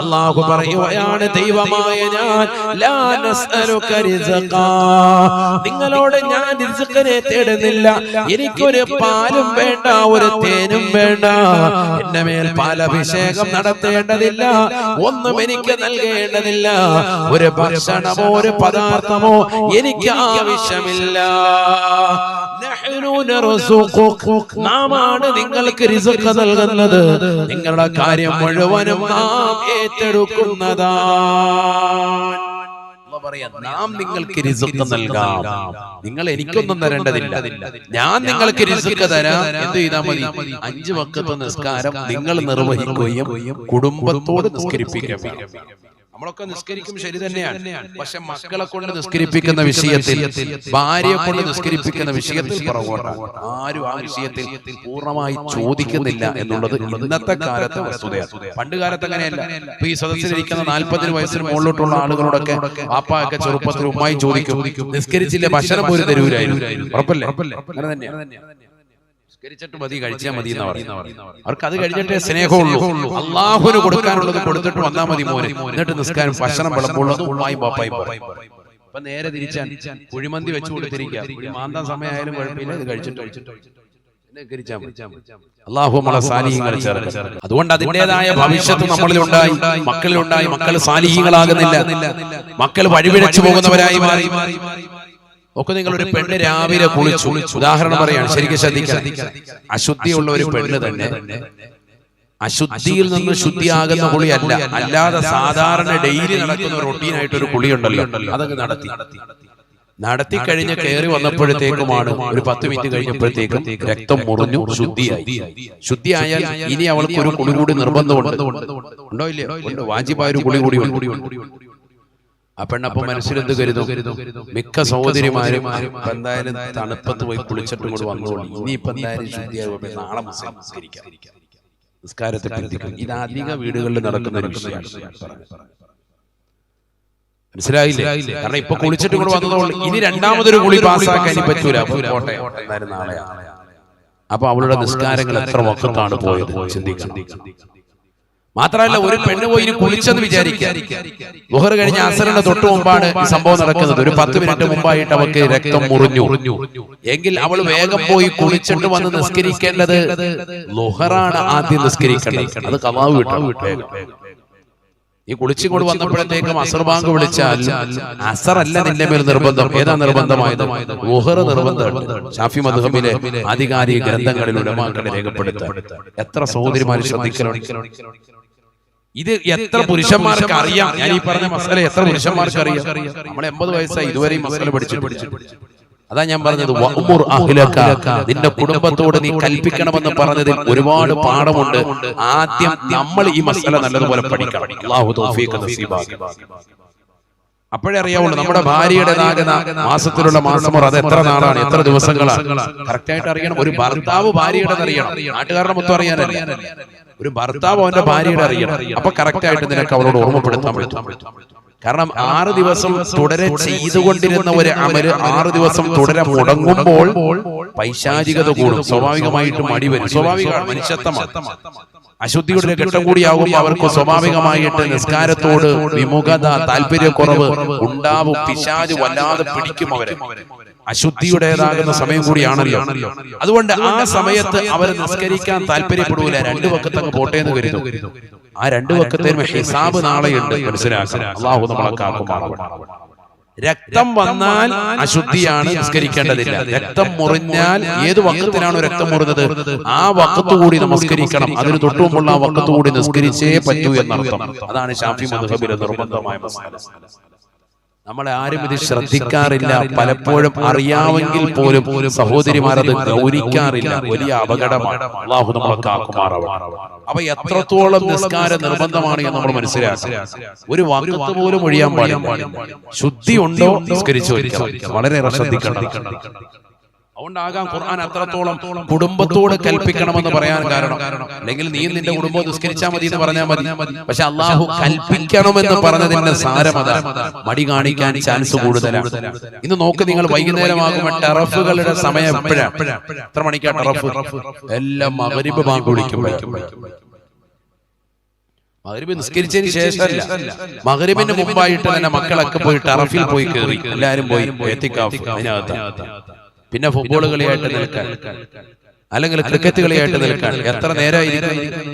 അല്ലാഹു പറയുകയാണ്, ദൈവമായ ഞാൻ ലാ നസ്അലുക റിസ്ഖാ, നിങ്ങളോട് ഞാൻ റിസ്ഖിനെ തേടുന്നില്ല. എനിക്കൊരു പാലും വേണ്ട, ഒരു തേനും വേണ്ട, എന്റെ മേൽ പാലഭിഷേകം നടത്തേണ്ടതില്ല, ഒന്നും എനിക്ക് നൽകേണ്ടതില്ല, ഒരു ഭക്ഷണമോ ഒരു പദാർത്ഥമോ എനിക്ക് ആവശ്യമില്ല. നാമാണ് നിങ്ങൾക്ക് റിസ്ഖ് നൽകുന്നത്, നിങ്ങളുടെ കാര്യം മുഴുവനും നാം ഏറ്റെടുക്കുന്നതാണ്. നാം നിങ്ങൾക്ക് റിസ്ഖ് നൽകാം, നിങ്ങൾ എനിക്കൊന്നും തരേണ്ടതില്ല, ഞാൻ നിങ്ങൾക്ക് റിസ്ഖ് തരാം. എന്ത് ചെയ്താൽ മതി? 5 വഖത്ത് നിസ്കാരം നിങ്ങൾ നിർവഹിക്കുകയും കുടുംബത്തോട് നിസ്കരിപ്പിക്കുകയും. നമ്മളൊക്കെ നിസ്കരിക്കും, ശരി തന്നെയാണ്. പക്ഷെ മക്കളെ കൊണ്ട് നിസ്കരിപ്പിക്കുന്ന വിഷയത്തിൽ, ഭാര്യയെ കൊണ്ട് നിസ്കരിപ്പിക്കുന്ന വിഷയത്തിൽ പുറകോട്ടാണ്. ആരും ആ വിഷയത്തിൽ പൂർണ്ണമായി ചോദിക്കുന്നില്ല എന്നുള്ളത് ഇന്നത്തെ കാലത്തെ വസ്തുതയാണ്. പണ്ട് കാലത്ത് അങ്ങനെയല്ല. ഇപ്പൊ ഈ സദസ്സിലിരിക്കുന്ന 40 വയസ്സിന് മുകളിലോട്ടുള്ള ആളുകളോടൊക്കെ വാപ്പായൊക്കെ ചെറുപ്പത്തിൽ ഉമ്മായി ചോദിക്കും, നിസ്കരിച്ചില്ല ഭക്ഷണം പോലും തരൂരായിരുന്നു. ഉറപ്പല്ലേ? അങ്ങനെ തന്നെയാണ്. നിസ്കരിച്ചിട്ട് മതി, കഴിച്ചാൽ മതി എന്ന് പറയുന്നത്. അവർക്ക് അത് കഴിഞ്ഞിട്ടേ സ്നേഹമുള്ളൂ. അള്ളാഹുവിന് കൊടുക്കാനുള്ളത് കൊടുത്തിട്ട് വന്നാൽ മതി മോനെ, എന്നിട്ട് നിസ്കാരം ഭക്ഷണം വിളമ്പുള്ളത് ഉമ്മായും ബാപ്പായും പറയും. അപ്പൊ നേരെ തിരിച്ചാൽ കുഴിമന്തി വെച്ചു കൊടുത്തിരിക്കുക, മാന്താൻ സമയമായാലും കുഴപ്പമില്ല, ഇത് കഴിച്ചിട്ട് അള്ളാഹു നമ്മളെ സാലിഹീങ്ങൾ ചേർക്കും. അതുകൊണ്ട് അതിൻ്റെതായ ഭവിഷ്യത്ത് നമ്മളിലുണ്ടായി, മക്കളിലുണ്ടായി. മക്കൾ സാലിഹീങ്ങളാകുന്നില്ല, മക്കൾ വഴിപിഴച്ചു പോകുന്നവരായി മാറി. ഒക്കെ നിങ്ങൾ ഒരു പെണ്ണ് രാവിലെ കുളിച്ചു, ഉദാഹരണം പറയാണ്, ശരിക്കും ശ്രദ്ധിക്കണം. അശുദ്ധിയുള്ള ഒരു പെണ്ണ് തന്നെ അശുദ്ധിയിൽ നിന്ന് ശുദ്ധിയാകുന്ന കുളിയല്ല, അല്ലാതെ സാധാരണ ഡെയിലി നടക്കുന്ന റൊട്ടീനായിട്ട് ഒരു കുളിയുണ്ടല്ലോ, അതങ്ങ് നടത്തി കഴിഞ്ഞ് കയറി വന്നപ്പോഴത്തേക്കുമാണ് ഒരു 10 മിനിറ്റ് കഴിഞ്ഞപ്പോഴത്തേക്കും രക്തം മുറിഞ്ഞു, ശുദ്ധിയായാൽ ഇനി അവൾക്ക് ഒരു കുളി കൂടി നിർബന്ധമുണ്ട്. ഉണ്ടോ ഇല്ലയോ? വാജിബായ ഒരു കുളി കൂടി ഉണ്ട്. ആ പെണ്ണപ്പം മനസ്സിലെന്ത് കരുതും? മിക്ക സഹോദരിമാരും എന്തായാലും തണുപ്പത്ത് പോയി കുളിച്ചിട്ടും കൂടെ വന്നോളൂ, ഇനിയിപ്പോ എന്തായാലും ശുദ്ധിയാകും, നാളെ നിസ്കാരത്തെ പിന്തിക്കും. ഇത് അധിക വീടുകളിൽ നടക്കുന്ന ഒരു വിഷയമാണ്. മനസ്സിലായില്ലേ? കാരണം ഇപ്പൊ കുളിച്ചിട്ടും കൂടെ വന്നതോളൂ, ഇനി രണ്ടാമതൊരു കുളി പാസ്സാക്കാൻ പറ്റൂല. കോട്ടെ എന്തായാലും നാളെയാണ്. അപ്പൊ അവളുടെ നിസ്കാരങ്ങൾ എത്ര വഖത്താണ് പോയത് ചിന്തിക്കണം. മാത്രമല്ല, ഒരു പെണ്ണ് പോയി കുളിച്ചെന്ന് വിചാരിക്കുക, ളുഹർ കഴിഞ്ഞ അസറിന്റെ തൊട്ട് മുമ്പാണ് ഈ സംഭവം നടക്കുന്നത്. ഒരു 10 മിനിറ്റ് മുമ്പായിട്ട് അവൾക്ക് രക്തം മുറിഞ്ഞു എങ്കിൽ അവൾ വേഗം പോയി കുളിച്ചിട്ട് വന്ന് നിസ്കരിക്കേണ്ടത് ളുഹറാണ് ആദ്യം നിസ്കരിക്കേണ്ടത്. അത് ഖളാ വിട്ടു. ഈ കുളിച്ചുകൊണ്ട് വന്നപ്പോഴത്തേക്കും അസർ ബാങ്ക് വിളിച്ചാൽ അസർ അല്ല നിന്റെ മേൽ നിർബന്ധം. ഏതാ നിർബന്ധമായത്? ളുഹർ നിർബന്ധമുണ്ട്. ഷാഫി മദ്ഹബിലെ ആധികാരിക ഗ്രന്ഥങ്ങളിൽ ഉലമാക്കളെ രേഖപ്പെടുത്താൻ എത്ര സഹോദരിമാർ ശ്രദ്ധിക്കണം. ഇത് എത്ര പുരുഷന്മാർക്ക് അറിയാം? ഞാൻ ഈ പറഞ്ഞ മസല എത്ര പുരുഷന്മാർക്ക് അറിയാം? നമ്മൾ 80 വയസ്സായി ഇതുവരെയും മസല പഠിച്ചിട്ട്. അതാ ഞാൻ പറഞ്ഞത്, വഅ്മുർ അഹ്ലക, നിന്റെ കുടുംബത്തോട് നീ കൽപ്പിക്കണമെന്ന് പറഞ്ഞതിൽ ഒരുപാട് പാഠമുണ്ട്. ആദ്യം നമ്മൾ ഈ മസല നല്ലതുപോലെ പഠിക്കണം. അല്ലാഹു തൗഫീഖ് നസീബാക്കി. അപ്പോഴേ അറിയാവുള്ളൂ നമ്മുടെ ഭാര്യയുടേതാകുന്ന മാസത്തിലുള്ള മാസമുറ അത് എത്ര നാളാണ്, എത്ര ദിവസങ്ങളാണ്, കറക്റ്റ് ആയിട്ട് അറിയണം. ഒരു ഭർത്താവ് ഭാര്യയുടെ അറിയണം, നാട്ടുകാരുടെ മൊത്തം അറിയാനല്ല. ഒരു ഭർത്താവ് അവന്റെ ഭാര്യയുടെ അറിയണം. അപ്പൊ കറക്റ്റ് ആയിട്ട് നിനക്ക് അവരോട് ഓർമ്മപ്പെടുത്താൻ പറ്റും. കാരണം 6 ദിവസം തുടരെ ചെയ്തുകൊണ്ടിരുന്ന ഒരു അമല് 6 ദിവസം തുടരെ മുടങ്ങുമ്പോൾ പൈശാചികത കൂടും, സ്വാഭാവികമായിട്ടും മടി വരും. സ്വാഭാവികമാണ്, മനുഷ്യത്വമാണ്. അശുദ്ധിയുടെ ഒരു ഘട്ടം കൂടിയാകുമ്പോൾ അവർക്ക് സ്വാഭാവികമായിട്ട് നിസ്കാരത്തോട് വിമുഖത, താല്പര്യക്കുറവ് ഉണ്ടാവും. പിശാച് വല്ലാതെ പിടിക്കും അവരെ. അശുദ്ധിയുടേതാകുന്ന സമയം കൂടിയാണല്ലോ. അതുകൊണ്ട് ആ സമയത്ത് അവർ നിസ്കരിക്കാൻ താല്പര്യപ്പെടൂല. 2 വഖത്തങ്ങ് പോട്ടെ എന്ന് കരുതും. ആ 2 വഖത്തേനും ഹിസാബ് നാളെയുണ്ട്. മനസ്സിലാക്കണം. അല്ലാഹു നമ്മളെ കാക്കുമാറാവട്ടെ. രക്തം വന്നാൽ അശുദ്ധിയാണ്, നിസ്കരിക്കേണ്ടതില്ല. രക്തം മുറിഞ്ഞാൽ ഏത് വഖത്തിനാണോ രക്തം മുറിഞ്ഞത് ആ വഖത്ത് കൂടി നമസ്കരിക്കണം. അതിന് തൊട്ടുമുമ്പുള്ള ആ വഖത്ത് കൂടി നിസ്കരിച്ചേ പറ്റൂ എന്നർത്ഥം. അതാണ് ശാഫി മദ്ഹബിലെ നിർബന്ധമായ മസല. നമ്മളെ ആരും ഇത് ശ്രദ്ധിക്കാറില്ല. പലപ്പോഴും അറിയാമെങ്കിൽ പോലും സഹോദരിമാരത് ഗൗനിക്കാറില്ല. വലിയ അപകടമാണ്. അല്ലാഹു നമ്മളെ കാക്കുമാറാവട്ടെ. അപ്പൊ എത്രത്തോളം നിസ്കാരം നിർബന്ധമാണ് എന്ന് നമ്മൾ മനസ്സിലാക്കണം. ഒരു വഖത്ത് പോലും ഒഴിയാൻ പാടില്ല. ശുദ്ധി ഉണ്ടോ നിസ്കരിച്ചു വയ്ക്കണം. വളരെ ശ്രദ്ധിക്കണം. അതുകൊണ്ടാകാം ഖുർആൻ അത്രത്തോളം കുടുംബത്തോട് കൽപ്പിക്കണമെന്ന് പറയാൻ കാരണം. അല്ലെങ്കിൽ നീ നിന്റെ കുടുംബം നിസ്കരിച്ചാൽ മതി എന്ന് പറഞ്ഞാൽ മതി. പക്ഷെ അള്ളാഹു കൽപ്പിക്കണമെന്ന് പറഞ്ഞതിന്റെ സാരമത മടി കാണിക്കാൻ ചാൻസ് കൂടുതലാണ്. ഇന്ന് നോക്ക്, നിങ്ങൾ വൈകുന്നേരമാകുമ്പോൾ ടറഫുകളുടെ സമയം എപ്പോഴാണ്? എത്ര മണിക്കാ ടറഫ്? എല്ലാം മഗ്രിബ് ബാങ്ക് വിളിക്കുമ്പോൾ. മഗ്രിബ് നിസ്കരിച്ചതിന് ശേഷമല്ല, മഗ്രിബിന് മുമ്പായിട്ട് തന്നെ മക്കളൊക്കെ പോയി ടറഫിൽ പോയി കയറി. എല്ലാരും പോയി എത്തിക്കാഫ് അതിനകത്ത്. പിന്നെ ഫുട്ബോൾ കളിയായിട്ട് നിൽക്കാൻ, അല്ലെങ്കിൽ ക്രിക്കറ്റ് കളിയായിട്ട് നിൽക്കാൻ എത്ര നേരമായിരിക്കും?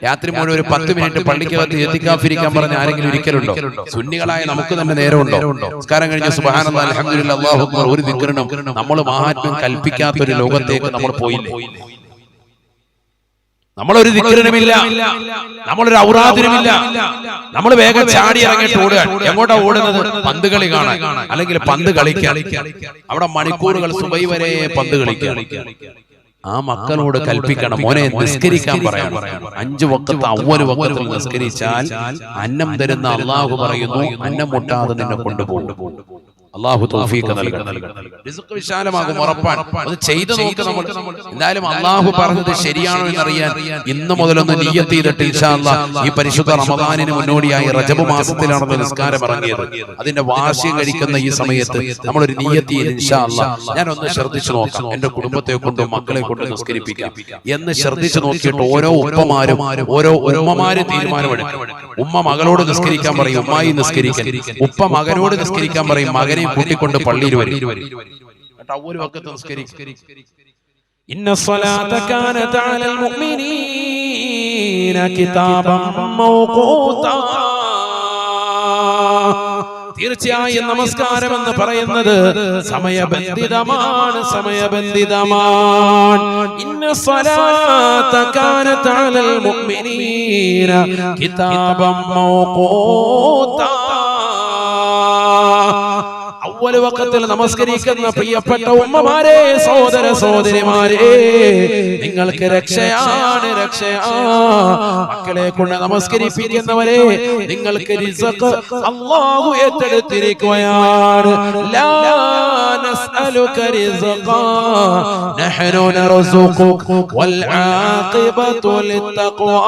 രാത്രി മുഴുവൻ ഒരു 10 മിനിറ്റ് പള്ളിക്കകത്ത് എത്തിക്കാഫിരിക്കാൻ പറഞ്ഞ ആരെങ്കിലും ഇരിക്കലുണ്ടോ? സുന്നികളായ നമുക്ക് തന്നെ നേരമുണ്ടോ? നിസ്കാരം കഴിഞ്ഞ സുബ്ഹാനല്ലാഹ് അൽഹംദുലില്ലാഹ് അല്ലാഹു അക്ബർ ഒരു ദിക്റിനും നമ്മൾ മഹാത്മ്യം കൽപ്പിക്കാത്തൊരു ലോകത്തേക്ക് നമ്മൾ പോയില്ലേ? നമ്മളൊരു ദിക്റിനുമില്ല, നമ്മളൊരു ഔറാദിനുമില്ല. നമ്മൾ വേഗം ചാടി ഇറങ്ങിയിട്ട് ഓടുകയാണ്. എങ്ങോട്ടാ ഓടുന്നത്? പന്ത് കളി കാണാൻ, അല്ലെങ്കിൽ പന്ത് കളിക്കാൻ. അവിടെ മണിക്കൂറുകൾ സുബഹി വരെ പന്ത് കളിക്കാൻ. ആ മക്കളോട് കൽപ്പിക്കണം, മോനെ നിസ്കരിക്കാൻ പറയാം. 5 വഖത്ത് അവ്വൽ വഖത്തിൽ നിസ്കരിച്ചാൽ അന്നം തരുന്ന അള്ളാഹു പറയുന്നു, അന്നം മുട്ടാതെ നിന്നെ കൊണ്ടുപോകും. അള്ളാഹു തൗഫീഖ് നൽകട്ടെ. റിസ്ക് വിശാലമാകും, ഉറപ്പാണ്. അത് ചെയ്തു നോക്ക് നമ്മൾ. എന്തായാലും അള്ളാഹു പറഞ്ഞത് ശരിയാണോ എന്നറിയാൻ ഇന്ന് മുതലൊന്ന് നിയ്യത്ത് ചെയ്തിട്ട് ഇൻഷാ അല്ലാഹ് ഈ പരിശുദ്ധ റമദാനിന് മുന്നോടിയായി റജബ് മാസത്തിലാണ് നിസ്കാരം ഇറങ്ങിയത്. അതിന്റെ വാർഷികം കഴിക്കുന്ന ഈ സമയത്ത് നമ്മളൊരു നിയ്യത്ത് ചെയ്ത് ഇൻഷാ അല്ലാഹ് ഞാനൊന്ന് ശ്രദ്ധിച്ചു നോക്കാം, എന്റെ കുടുംബത്തെ കൊണ്ടും മക്കളെ കൊണ്ടും നിസ്കരിപ്പിക്കാം എന്ന് ശ്രദ്ധിച്ചു നോക്കിയിട്ട് ഓരോ ഉപ്പമാരും ഓരോ ഉമ്മമാരും തീരുമാനമെടുക്കും. ഉമ്മ മകളോട് നിസ്കരിക്കാൻ പറയും, ഉമ്മായി നിസ്കരിക്കാൻ. ഉപ്പ മകനോട് നിസ്കരിക്കാൻ പറയും, മകനെ കൂട്ടിക്കൊണ്ട് പള്ളിയിൽ വരും. അവ്വൽ വഖത്ത് നിസ്കരിക്കും. ഇന്ന സ്വലാത കാനത അലൽ മുഅ്മിനീന കിതാബൻ മൗഖൂതാ. തീർച്ചയായും നമസ്കാരം എന്ന് പറയുന്നത് സമയബന്ധിതമാണ്, സമയബന്ധിതമാണ്. ഇന്ന സ്വലാത കാനത അലൽ മുഅ്മിനീന കിതാബൻ മൗഖൂതാ. അവ്വൽ വഖത്തിൽ നമസ്കരിക്കുന്ന പ്രിയപ്പെട്ട ഉമ്മമാരെ, സഹോദര സഹോദരിമാരെ, നിങ്ങൾക്ക് രക്ഷയാണ്, മക്കളെ കൊണ്ട് നമസ്കരിപ്പിക്കുന്നവരെ നിങ്ങൾക്ക് റിസ്ഖ് അല്ലാഹു ഏറ്റെടുത്തിരിക്കുകയാണ്. ലാ നസ്അലുക റിസ്ഖാ നഹ്നു നർസുഖുക വൽ ആഖിബതു ലിത്തഖ്വാ.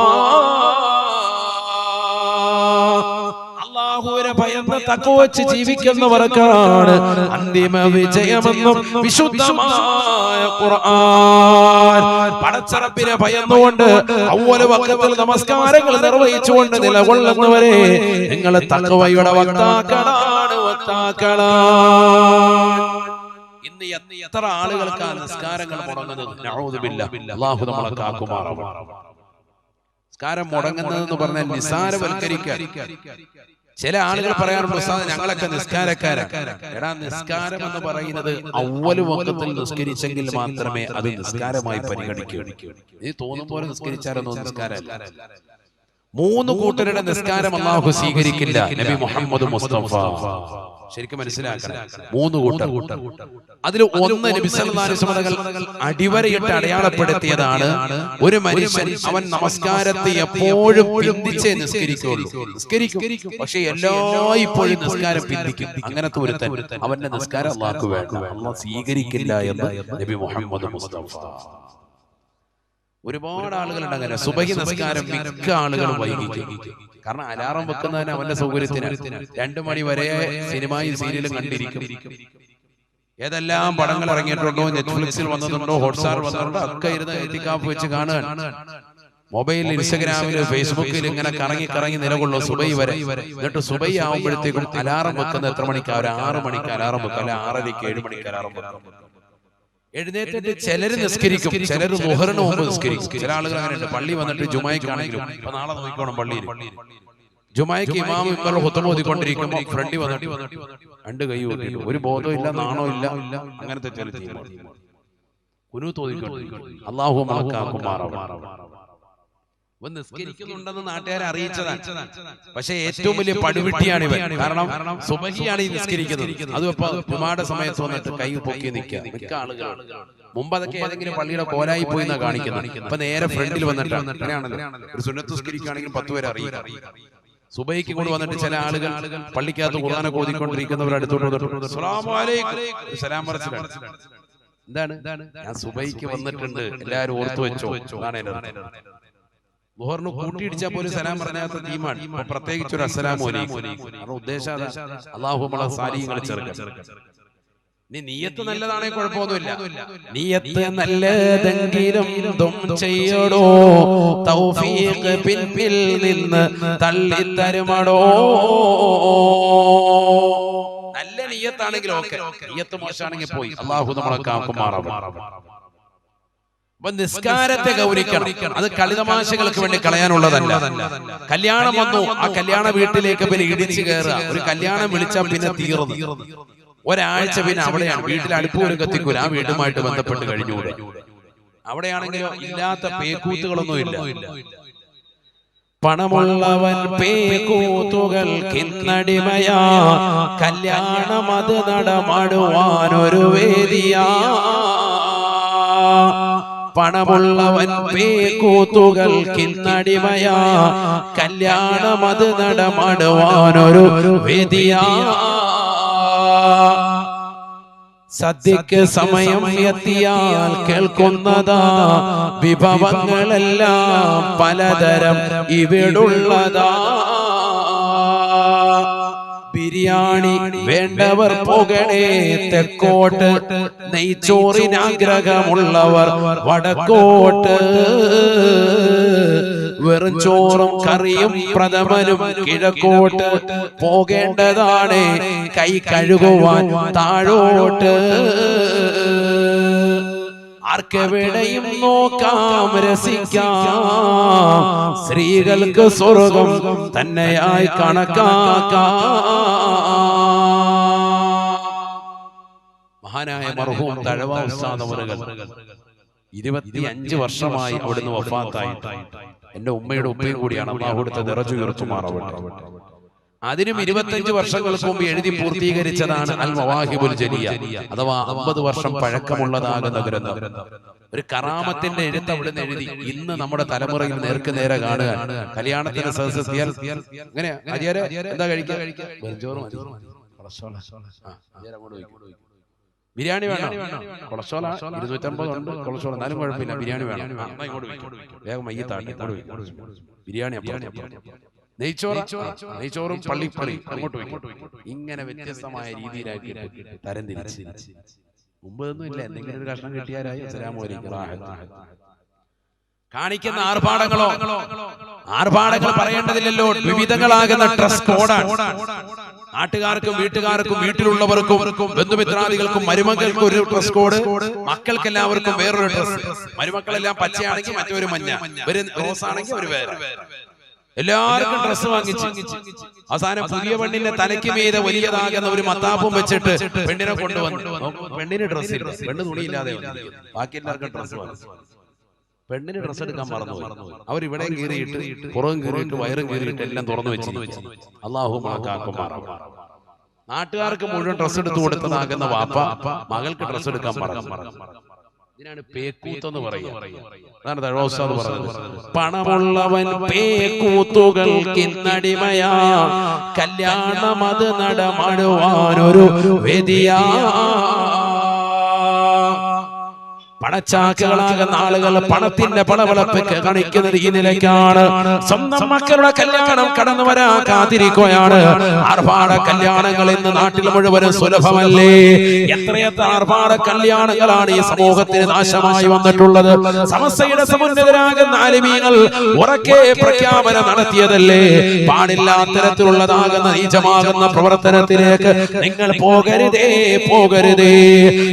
അല്ലാഹുവിനെ ഭയന്ന് തഖ്വ വെച്ച് ജീവിക്കുന്നവർക്കാണ് അന്തിമ വിജയമെന്നും വിശുദ്ധമായ ഖുർആൻ. പടച്ചറബിനെ ഭയന്നുകൊണ്ട് അവ്വൽ വഖത്തിൽ നമസ്കാരങ്ങൾ നിർവഹിച്ചുകൊണ്ട് നിലകൊള്ളുന്നവരെ നിങ്ങൾ തഖ്വയുടെ വക്താക്കളാണ്. ഇന്ന് എത്ര ആളുകൾക്ക് ആ നിസ്കാരങ്ങൾ മുടങ്ങുന്നത്? നഊദു ബില്ലാഹ്, അല്ലാഹു നമ്മളെ കാക്കുമാറാവട്ടെ. നിസ്കാരം മുടങ്ങുന്നതെന്ന് പറഞ്ഞാൽ നിസാരവൽക്കരിക്കാൻ. ചില ആളുകൾ പറയാറുണ്ട്, ഉസ്താദ് ഞങ്ങളൊക്കെ നിസ്കാരക്കാരാണ്. എടാ, നിസ്കാരം എന്ന് പറയുന്നത് അവ്വൽ വഖത്തിൽ നിസ്കരിച്ചെങ്കിൽ മാത്രമേ അത് നിസ്കാരമായി പരിഗണിക്കൂ. നീ തോന്നും പോലെ നിസ്കരിച്ചാലൊന്നും നിസ്കാരമല്ല. 3 കൂട്ടരുടെ നിസ്കാരം അല്ലാഹു സ്വീകരിക്കില്ല. നബി മുഹമ്മദ് മുസ്തഫ ശരിക്കും മനസ്സിലാക്കണം. 3 കൂട്ടർ. അതിൽ ഒന്ന് നബി സല്ലല്ലാഹു അലൈഹി വസല്ലം അടിവരയിട്ട് അടയാളപ്പെടുത്തിയതാണ്, ഒരു മനുഷ്യൻ അവൻ നമസ്കാരത്തെ എപ്പോഴും പിന്തിച്ചേ നിസ്കരിക്കുള്ളൂ. നിസ്കരിക്കും, പക്ഷെ എല്ലായ്പ്പോഴും നിസ്കാരം പിന്തിക്കും. അങ്ങനത്തെ ഒരുത്തൻ, അവന്റെ നിസ്കാരം അല്ലാഹു വേണ്ട, അല്ലാഹു സ്വീകരിക്കില്ല എന്ന് നബി മുഹമ്മദ് മുസ്തഫ. ഒരുപാട് ആളുകളുണ്ട് അങ്ങനെ. സുബഹി നിസ്കാരം മിക്ക ആളുകളും വൈകിക്കും. കാരണം അലാറം വെക്കുന്നതിന് അവന്റെ സൗകര്യത്തിന് 2 മണി വരെ സിനിമയും സീരിയലും കണ്ടിരിക്കും. ഏതെല്ലാം പടങ്ങൾ ഇറങ്ങിയിട്ടുണ്ടോ, നെറ്റ്ഫ്ലിക്സിൽ വന്നതുണ്ടോ, ഹോട്ട്സ്റ്റാർ വന്നതുണ്ടോ, ഒക്കെ ഇരുന്ന് എത്തിക്കാപ്പ് വെച്ച് കാണുക. മൊബൈലിൽ, ഇൻസ്റ്റഗ്രാമിൽ, ഫേസ്ബുക്കിൽ ഇങ്ങനെ കറങ്ങി നിലകൊള്ളു സുബൈ വരെ. എന്നിട്ട് സുബൈ ആവുമ്പോഴത്തേക്കും അലാറം വെക്കുന്ന എത്ര മണിക്കാ? ഒരു 6 മണിക്ക് അലാറം വെക്കും, അല്ലെ 6:30, 7 മണിക്ക് അലാറം വെക്കും. എഴുന്നേറ്റിട്ട് ചിലര് നിസ്കരിക്കും, ചിലര് ളുഹറിന് മുമ്പ് നിസ്കരിക്കും. ചില ആളുകൾ അങ്ങനെയുണ്ട്. പള്ളി വന്നിട്ട് ജുമായിക്കാണെങ്കിലും, ഇപ്പൊ നാളെ നോക്കിക്കോണം പള്ളിയിൽ ജുമായിക്ക് ഇമാം ഇവരുടെ ഹുത്ബ ഓതിക്കൊണ്ടിരിക്കുമ്പോ ഫ്രണ്ടി വന്നിട്ട് 2 കൈ ഊട്ടിയിട്ട് ഒരു ബോധവും ഇല്ല, നാണോ ഇല്ല. അങ്ങനത്തെ ചില കുനൂത്ത് ഓതിക്കൊണ്ടിരിക്കും. അല്ലാഹു മലക്കാക്കുമാറാവട്ടെ. നിസ്കരിക്കുന്നുണ്ടെന്ന് നാട്ടുകാരെ അറിയിച്ചതാണ്. പക്ഷെ ഏറ്റവും വലിയ പടുവിട്ടിയാണ് ഇവൻ. കാരണം സുബഹിയാണ് ഈ നിസ്കരിക്കുന്നത്. അതും ഇപ്പൊ ജുമായുടെ സമയത്ത് വന്നിട്ട് കൈ പൊക്കി നിൽക്കുക മിക്ക ആളുകളാണ്. മുമ്പ് അതൊക്കെ ഏതെങ്കിലും പള്ളിയുടെ കോലായി പോയി എന്നാ കാണിക്കുന്നത്. ഇപ്പൊ നേരെ ഫ്രണ്ടിൽ വന്നിട്ടാണ്. അങ്ങനെയാണല്ലോ. ഒരു സുന്നത്ത് നിസ്കരിക്കുകയാണെങ്കിൽ 10 പേരെ അറിയില്ല. സുബഹിക്ക് കൊണ്ട് വന്നിട്ട് ചില ആളുകൾ പള്ളിക്കകത്ത് ഖുർആനൊക്കെ ഓതിക്കൊണ്ടിരിക്കുന്നവർ അടുത്തോട്ട് വന്നിട്ട് അസ്സലാമു അലൈക്കും സലാം പറച്ചിലാണ്. എന്താണ്? ഞാൻ സുബൈക്ക് വന്നിട്ടുണ്ട്, എല്ലാരും ഓർത്തു വെച്ചോ. മുഹറിന് കൂട്ടിയിടിച്ചാൽ പോലും സലാം പറഞ്ഞാത്ത ടീമാണ്. പ്രത്യേകിച്ച് ഒരു അസ്സലാമു അലൈക്കും. കാരണം ഉദ്ദേശം അല്ലാഹു നമ്മളെ സാലിഹ്യങ്ങളെ ചേർക്കാൻ. നീ നിയ്യത്ത് നല്ലതാണെങ്കിൽ കുഴപ്പമൊന്നുമില്ല. നിയ്യത്ത് നല്ലതെങ്കിലും ചെയ്യടോ, തൗഫീഖ് പിന്നിൽ നിന്ന് തള്ളിത്തരുമടോ. നല്ല നിയ്യത്താണെങ്കിൽ ഓക്കെ, നിയ്യത്ത് മോശമാണെങ്കിൽ പോയി. അല്ലാഹു നമ്മളെ കാക്കുമാറാവട്ടെ. അപ്പൊ നിസ്കാരത്തെ ഗൗനിക്കണം. അത് കളിതമാശകൾക്ക് വേണ്ടി കളയാനുള്ളതല്ല. കല്യാണം വന്നു, ആ കല്യാണ വീട്ടിലേക്ക് പിന്നെ ഇടിച്ചു കയറുക. ഒരു കല്യാണം വിളിച്ചാൽ പിന്നെ തീർന്നു. ഒരാഴ്ച പിന്നെ അവിടെയാണ്. വീട്ടിൽ അടുപ്പ് പോലും കത്തിക്കൂല. ആ വീടുമായിട്ട് ബന്ധപ്പെട്ട് കഴിഞ്ഞുകൂടെ. അവിടെയാണെങ്കിലോ ഇല്ലാത്ത പേക്കൂത്തുകളൊന്നും ഇല്ല. പണമുള്ളവൻ പേക്കൂത്തുകൾ കിന്നടിമയാ, കല്യാണം അത് നടമാടുവാനൊരു വേദിയാ. പണമുള്ളവൻ പേക്കൂത്തുകൾ കിന്നടിമയാ, കല്യാണം അത് നടമാടുവാനൊരു വേദിയാ. സദ്യക്ക് സമയം എത്തിയാൽ കേൾക്കുന്നതാ, വിഭവങ്ങളെല്ലാം പലതരം ഇവിടുള്ളതാ. ബിരിയാണി വേണ്ടവർ പോകണേ തെക്കോട്ട്, നെയ്ച്ചോറിനാഗ്രഹമുള്ളവർ വടക്കോട്ട്. വെറും ചോറും കറിയും പ്രഥമനും കിഴക്കോട്ട്. പോകേണ്ടതാണ് കൈ കഴുകുവാൻ താഴോട്ട്. ആർക്കെവിടെയും നോക്കാം രസിക്കാം, സ്ത്രീകൾക്ക് സ്വർഗം തന്നെയായി കണക്കാക്കാം. മഹാനായ മർഹൂം തഴവ ഉസ്താദ് അവറുകൾ 25 വർഷമായി അവിടുന്ന് വഫാത്തായി. എന്റെ ഉമ്മയുടെ ഉപ്പയും കൂടിയാണ്. അല്ലാഹു അവിടുത്തെ ദറജ ഉയർത്തുമാറാവട്ടെ. അതിനും 25 വർഷങ്ങൾക്ക് മുമ്പ് എഴുതി പൂർത്തീകരിച്ചതാണ് അൽ മവാഹിബുൽ ജലിയ, അഥവാ 50 വർഷം പഴക്കമുള്ളതാകുന്ന ഗ്രന്ഥം. ഒരു കറാമത്തിന്റെ എഴുത്ത് അവിടുന്ന് എഴുതി ഇന്ന് നമ്മുടെ തലമുറയിൽ നേർക്ക് നേരെ കാണുക. കല്യാണത്തിന് സദസ്സെത്തിയാൽ എങ്ങനെയാ എന്താ കഴിക്കുക? ബിരിയാണി വേണം. കൊളസ്ട്രോൾ 250 ഉണ്ട് കൊളസ്ട്രോൾ, എന്നാലും കുഴപ്പമില്ല. ബിരിയാണി വേണം. വേഗം മയ്യത്താണ് ബിരിയാണി. നെയ്ച്ചോറും പള്ളിപ്പള്ളി അങ്ങോട്ട് വയ്ക്കും. ഇങ്ങനെ വ്യത്യസ്തമായ രീതിയിലാക്കി തരംതിരിച്ച്. മുമ്പൊന്നും ഇല്ല, എന്തെങ്കിലും ഒരു കഷ്ണം കിട്ടിയാലായി അസ്സലാമു അലൈക്കും. കാണിക്കുന്ന ആർഭാടങ്ങൾ പറയേണ്ടതില്ലല്ലോ. വിവിധങ്ങളാകുന്ന ഡ്രസ് കോഡാണ്. നാട്ടുകാർക്കും വീട്ടുകാർക്കും വീട്ടിലുള്ളവർക്കും ബന്ധുമിത്രാദികൾക്കും മരുമക്കൾക്കും ഒരു ഡ്രസ് കോഡ്, മക്കൾക്കെല്ലാവർക്കും വേറൊരു ഡ്രസ്. മരുമക്കളെല്ലാം പച്ചയാണെങ്കിൽ മറ്റൊരു മഞ്ഞ, ഒരു റോസ് ആണെങ്കിൽ ഒരു വേറെ. എല്ലാവർക്കും ഡ്രസ് വാങ്ങിച്ച് അവസാനം പുതിയ പെണ്ണിന്റെ തലയ്ക്ക് മീതെ വലിയതാകുന്ന ഒരു മത്താപ്പും വെച്ചിട്ട് പെണ്ണിനെ കൊണ്ടുവന്നു. പെണ്ണിന് ഡ്രസ് ഇല്ല, പെണ്ണ് തുണിയില്ലാതെ ബാക്കി എല്ലാവർക്കും ഡ്രസ് വാങ്ങിച്ചു. പെണ്ണിന് ഡ്രസ് എടുക്കാൻ മറന്നു. അവർ ഇവിടെ കീറിയിട്ട് പുറവും കീറിയിട്ട് വയറും കീറിയിട്ട് എല്ലാം തുറന്നു വെച്ചു. അല്ലാഹു കാക്കുമാറാവട്ടെ. നാട്ടുകാർക്ക് മുഴുവൻ ഡ്രസ് എടുത്തു കൊടുത്തതാകുന്ന വാപ്പ മകൾക്ക് ഡ്രസ് എടുക്കാൻ മറന്നു. ഇതിനാണ് പേക്കൂത്തെന്ന് പറയുക. അതാണ് തഴവ ഉസ്താദ് പറഞ്ഞത്. പണമുള്ളവൻ പേക്കൂത്തുകൾ കിന്നടിമയാ, കല്യാണം അത് നടമാടുവാനൊരു വേദിയാ. പണച്ചാക്കുകളാകുന്ന ആളുകൾ പണത്തിന്റെ പളവളപ്പ് കാണിക്കുന്നത് ഈ നിലയ്ക്കാണ്. സ്വന്തം മക്കളുടെ കല്യാണം കടന്നു വരാൻ കാത്തിരിക്കുകയാണ്. ആർഭാട കല്യാണങ്ങൾ ഇന്ന് നാട്ടിൽ മുഴുവനും സുലഭമല്ലേ? എത്രയെത്ര ആർഭാട കല്യാണങ്ങളാണ് ഈ സമൂഹത്തിന് നാശമായി വന്നിട്ടുള്ളത്. സമസ്തയുടെ സമുന്നതരാകുന്ന ആലിമീങ്ങൾ ഉറക്കെ പ്രഖ്യാപനം നടത്തിയതല്ലേ, പാടില്ലാത്തരത്തിലുള്ളതാകുന്ന നീചമാകുന്ന പ്രവർത്തനത്തിലേക്ക് നിങ്ങൾ പോകരുതേ.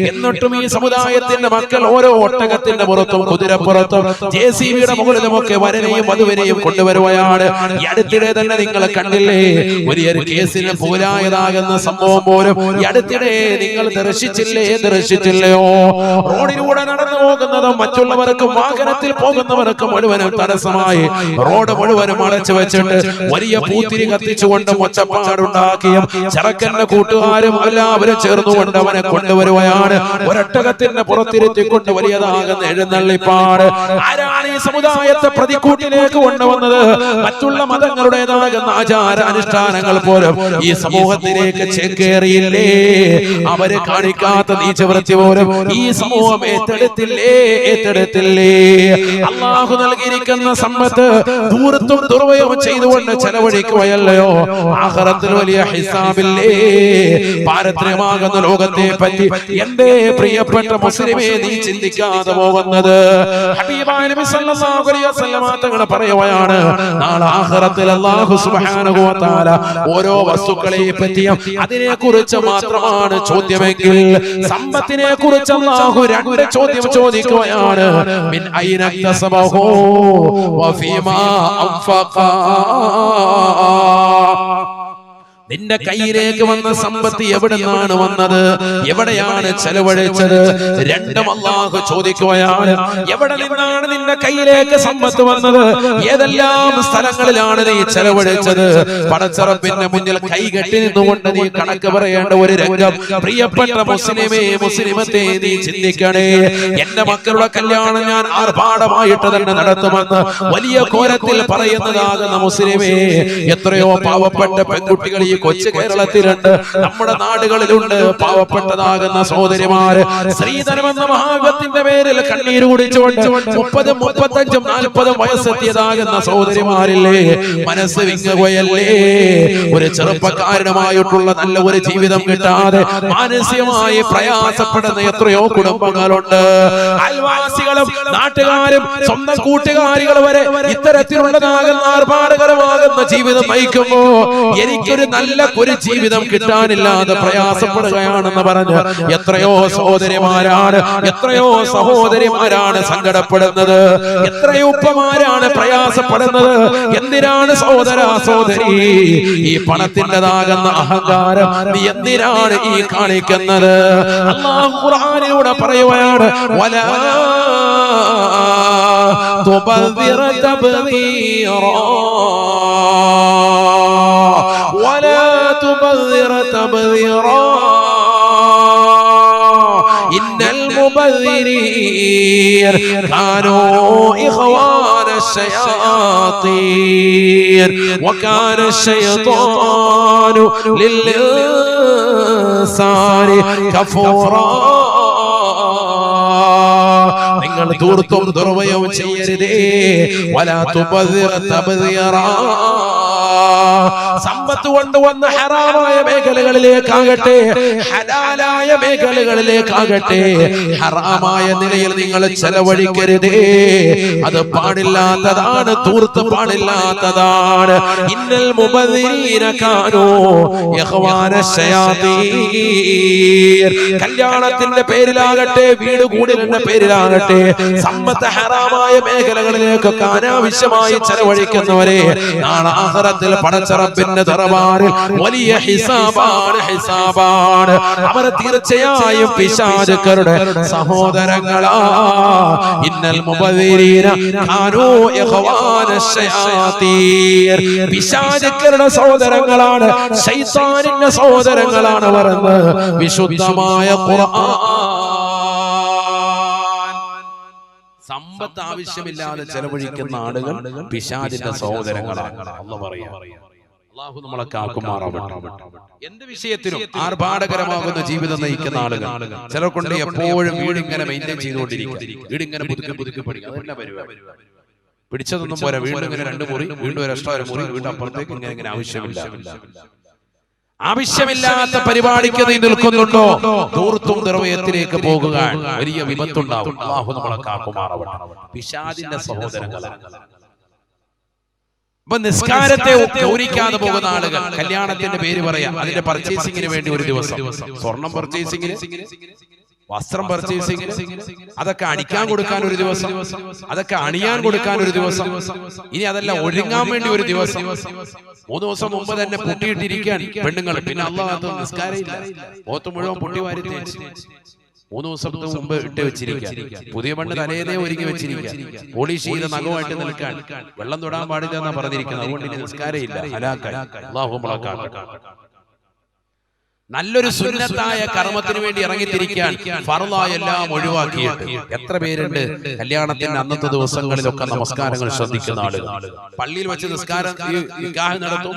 എന്നിട്ടും ഈ സമുദായത്തിന്റെ മക്കൾ ഓരോ ഒട്ടകത്തിന്റെ പുറത്തും കുതിരപ്പുറത്തും JCBയുടെ മുകളിലുമൊക്കെ വരനെയും വധുവിനെയും കൊണ്ടുവരുകയാണ്. ഈ അടുത്തിടെ തന്നെ നിങ്ങൾ കണ്ടില്ലേ, വലിയൊരു കേസിന് പോരായതാകുന്ന സംഭവം പോലും ഈ അടുത്തിടെ നിങ്ങൾ ദർശിച്ചില്ലയോ? റോഡിലൂടെ നടന്നു പോകുന്നതും മറ്റുള്ളവർക്കും വാഹനത്തിൽ പോകുന്നവർക്കും മുഴുവനും തടസ്സമായി റോഡ് മുഴുവനും അടച്ചു വെച്ചിട്ട് വലിയ പൂത്തിരി കത്തിച്ചുകൊണ്ട് ഒച്ചപ്പാടുണ്ടാക്കിയും ചെറുക്കന്റെ കൂട്ടുകാരും എല്ലാവരും ചേർന്നുകൊണ്ട് അവനെ കൊണ്ടുവരുകയാണ്. ഒരൊട്ടകത്തിന്റെ പുറത്തിരുത്തിക്കൊണ്ട് വലിയതാകുന്ന എഴുന്നള്ളിപ്പാട്. ആരാണ് ഈ സമുദായത്തെ പ്രതിക്കൂട്ടിലേക്ക് കൊണ്ടുവന്നത്? മറ്റുള്ള മതങ്ങളുടേതാകുന്ന ആചാരാനുഷ്ഠാനങ്ങൾ പോലും ഈ സമൂഹത്തിലേക്ക് ചേക്കേറിയില്ലേ? അവര് കാണിക്കാത്ത നീചവൃത്തി പോലും ഈ സമൂഹം ഏറ്റെടുത്തില്ലേ? അള്ളാഹു നൽകിയിരിക്കുന്ന സമ്പത്ത് ദൂരത്തും ദുർവ്യയം ചെയ്തുകൊണ്ട് ചെലവഴിക്കുകയല്ലയോ? ആഖിറത്തിൽ വലിയ ഹിസാബില്ലേ? പാരത്രികമാകുന്ന ലോകത്തെ പറ്റി എന്റെ പ്രിയപ്പെട്ട മുസ്ലിമേ നീ ചിന്തിക്കാതെ പോകുന്നത്? ഹബീബായ നബി സല്ലല്ലാഹു അലൈഹി വസല്ലം തങ്ങൾ പറയുകയാണ്, നാളെ ആഖിറത്തിൽ അല്ലാഹു സുബ്ഹാനഹു വ തആല ഓരോ വസ്തുക്കളെ പറ്റിയും അതിനെക്കുറിച്ച് മാത്രമാണ് ചോദ്യമെങ്കിൽ സമ്പത്തിനെ കുറിച്ച് അല്ലാഹു രണ്ട് ചോദ്യം ചോദിക്കുകയാണ്. മിൻ ഐന ഇക്തസബഹു വഫീമാ അൻഫഖ. നിന്റെ കയ്യിലേക്ക് വന്ന സമ്പത്ത് എവിടെ നിന്നാണ് വന്നത്? എവിടെയാണ് ചെലവഴിച്ചത്? രണ്ടും അല്ലാഹു ചോദിക്കുകയാണ്. എവിടെ നിന്നാണ് നിന്റെ കയ്യിലേക്ക് സമ്പത്ത് വന്നത്? ഏതെല്ലാം സ്ഥലങ്ങളിലാണ് നീ ചെലവഴിച്ചത്? പടച്ചറപ്പിന്റെ മുന്നിൽ കൈകെട്ടി നിന്നുകൊണ്ട് നീ കണക്ക് പറയേണ്ട ഒരു രംഗം പ്രിയപ്പെട്ട മുസ്ലിമേ, മുസ്ലിമത്തെ നീ ചിന്തിക്കണേ. എന്റെ മക്കളുടെ കല്യാണം ഞാൻ ആർഭാടമായിട്ട് തന്നെ നടത്തുമെന്ന് വലിയ കോരത്തിൽ പറയുന്നതാകുന്ന മുസ്ലിമേ, എത്രയോ പാവപ്പെട്ട പെൺകുട്ടികൾ ഈ കൊച്ചു കേരളത്തിലുണ്ട്, നമ്മുടെ നാടുകളിലുണ്ട്. പാവപ്പെട്ടതാകുന്ന സഹോദരിമാര് സ്ത്രീധനം എന്ന മഹാത്മ്യത്തിന്റെ പേരിൽ കണ്ണീര് കുടിച്ചുകൊണ്ട് 30, 35, 40 വയസ്സെത്തിയതാകുന്ന സഹോദരിമാരില്ലേ? മനസ്സ് വിങ്ങുകയല്ലേ? ഒരു ചെറുപ്പക്കാരനുമായിട്ടുള്ള നല്ല ഒരു ജീവിതം കിട്ടാതെ മാനസികമായി പ്രയാസപ്പെടുന്ന എത്രയോ കുടുംബങ്ങളുണ്ട്. അയൽവാസികളും നാട്ടുകാരും സ്വന്തം കൂട്ടുകാരികൾ വരെ ഇത്തരത്തിലുള്ളതാകുന്ന ആർഭാടകരമാകുന്ന ജീവിതം നയിക്കുമ്പോ എനിക്കൊരു നല്ല ഒരു ജീവിതം കിട്ടാനില്ലാതെ പ്രയാസപ്പെടുകയാണെന്ന് പറഞ്ഞ് എത്രയോ സഹോദരിമാരാണ്, എത്രയോ സഹോദരിമാരാണ് സങ്കടപ്പെടുന്നത്. എത്രയോ ഉപ്പമാരാണ് പ്രയാസപ്പെടുന്നത്. എന്തിനാണ് സഹോദര സഹോദരി ഈ പണത്തിൻ്റെതാകുന്ന അഹങ്കാരം നീ എന്തിനാണ് ഈ കാണിക്കുന്നത്? അല്ലാഹു ഖുർആനിലൂടെ പറയുകയാണ്, വലാ തുബദ്ദിറ തബ്ദീറാ ولا تبذر تبذيرا إن المبذرين كانوا إخوان الشياطين وكان الشيطان للإنسان كفورا. നിങ്ങൾ ദൂർത്തും ദുർവ്യയവും ചെയ്യരുതേ. വലാ തുബദ്ദിറ തബ്ദീറാ. സമ്പത്ത് കൊണ്ടുവന്ന ഹറാമായ മേഖലകളിലേക്കാകട്ടെ ഹലാലായ മേഖലകളിലേക്കാകട്ടെ ഹറാമായ നിലയിൽ നിങ്ങൾ ചെലവഴിക്കരുതേ. അത് പാടില്ലാത്തതാണ്, തൂർത്ത് പാടില്ലാത്തതാണ്. ഇന്നൽ മുബദ്ദിരീന കാനൂ ഇഖ്വാന ശയാതീൻ. കല്യാണത്തിന്റെ പേരിലാകട്ടെ വീട് കൂടലിന്റെ പേരിലാകട്ടെ സമ്പത്ത് ഹറാമായ മേഖലകളിലേക്കൊക്കെ അനാവശ്യമായി ചെലവഴിക്കുന്നവരെ നാളെ ആഖിറത്തിൽ പടച്ചറപ്പിന്റെ ദർബാറിൽ വലിയ ഹിസാബാണ്. അവർ തീർച്ചയായും പിശാചുക്കളുടെ സഹോദരങ്ങളാ. ഇന്നൽ മുബദ്ദിരീന കാനൂ ഇഖ്വാന ശയാതീൻ. പിശാചുക്കളുടെ സഹോദരങ്ങളാണ്, ശൈത്താനിന്റെ സഹോദരങ്ങളാണ് അവരെന്ന് വിശുദ്ധമായ ഖുർആൻ. സമ്പത്ത് ആവശ്യമില്ലാതെ ചെലവഴിക്കുന്ന ആളുകൾ പിശാചിന്റെ സഹോദരങ്ങളാണ്. അല്ലാഹു പറയാ, അല്ലാഹു നമ്മളെ കാക്കുമാറാവട്ടെ. എന്ത് വിഷയത്തിലും ആർഭാടകരമാകുന്ന ജീവിതം നയിക്കുന്ന ആളുകൾ ചിലർ കൊണ്ട് എപ്പോഴും വീടിങ്ങനെ മെയിൻറ്റെയിൻ ചെയ്തുകൊണ്ടിരിക്കും. വീടിങ്ങനെ പുതുക്കി പഠിക്കും. അതല്ല പരിപാടി. പിടിച്ചതൊന്നും പോരാ. വീണ്ടും ഇങ്ങനെ 2 മുറി, വീണ്ടും ഒരു എക്സ്ട്രാ മുറി, വീണ്ടും അപ്പുറത്തേക്ക് ഇങ്ങനെ ആവശ്യമില്ലാത്ത പരിപാടിക്ക് നീ നിൽക്കുന്നുണ്ടോ? ദൂർത്തും ദുർവ്യയത്തിലേക്ക് പോകുക വലിയ വിപത്തുണ്ടാവും. അല്ലാഹു നമ്മളെ കാക്കുമാറാവട്ടെ. പിശാചിന്റെ സഹോദരങ്ങളാണ്. അപ്പൊ നിസ്കാരത്തെ ഗൗനിക്കാതെ പോകുന്ന ആളുകൾ കല്യാണത്തിന്റെ പേര് പറയാം, അതിന്റെ പർച്ചേസിങ്ങിന് വേണ്ടി ഒരു ദിവസം, സ്വർണം പർച്ചേസിങ്ങിന്, വസ്ത്രം പർച്ചേസിങ്ങിന്, അതൊക്കെ അടിക്കാൻ കൊടുക്കാൻ ഒരു ദിവസം, അതൊക്കെ അണിയാൻ കൊടുക്കാൻ ഒരു ദിവസം, ഇനി അതല്ല ഒരുങ്ങാൻ വേണ്ടി ഒരു ദിവസം. 3 ദിവസം മുമ്പ് തന്നെ പൊട്ടിയിട്ടിരിക്കാൻ പെണ്ണുങ്ങൾ. പിന്നെ അല്ലാഹു നിസ്കാരമില്ല, ഓത്ത് മുഴുവൻ പൊട്ടി വാരി 3 ദിവസത്തിന് മുമ്പ് ഇട്ട് വെച്ചിരിക്കുക. പുതിയ പെണ്ണ് തലേന്നേ ഒരുങ്ങി വെച്ചിരിക്കുക. പോളിഷ് ചെയ്ത നഖമായിട്ട് നിൽക്കാൻ, വെള്ളം തൊടാൻ പാടില്ല എന്നാ പറഞ്ഞിരിക്കുന്നത്. അതുകൊണ്ട് ഇനി നിസ്കാരമില്ല, ഹലാക്കായി. അല്ലാഹു നമ്മളെ കാക്കട്ടെ. നല്ലൊരു സുന്നത്തായ കർമ്മത്തിന് വേണ്ടി ഇറങ്ങിത്തിരിക്കാൻ ഫർളായ എല്ലാം ഒഴിവാക്കിയിട്ട് എത്ര പേരുണ്ട് കല്യാണത്തിന്റെ അന്നത്തെ ദിവസങ്ങളിലൊക്കെ നമസ്കാരങ്ങൾ ശ്രദ്ധിക്കുന്ന ആളുകൾ. പള്ളിയിൽ വെച്ച് നിസ്കാരം നിക്കാഹ് നടത്തും.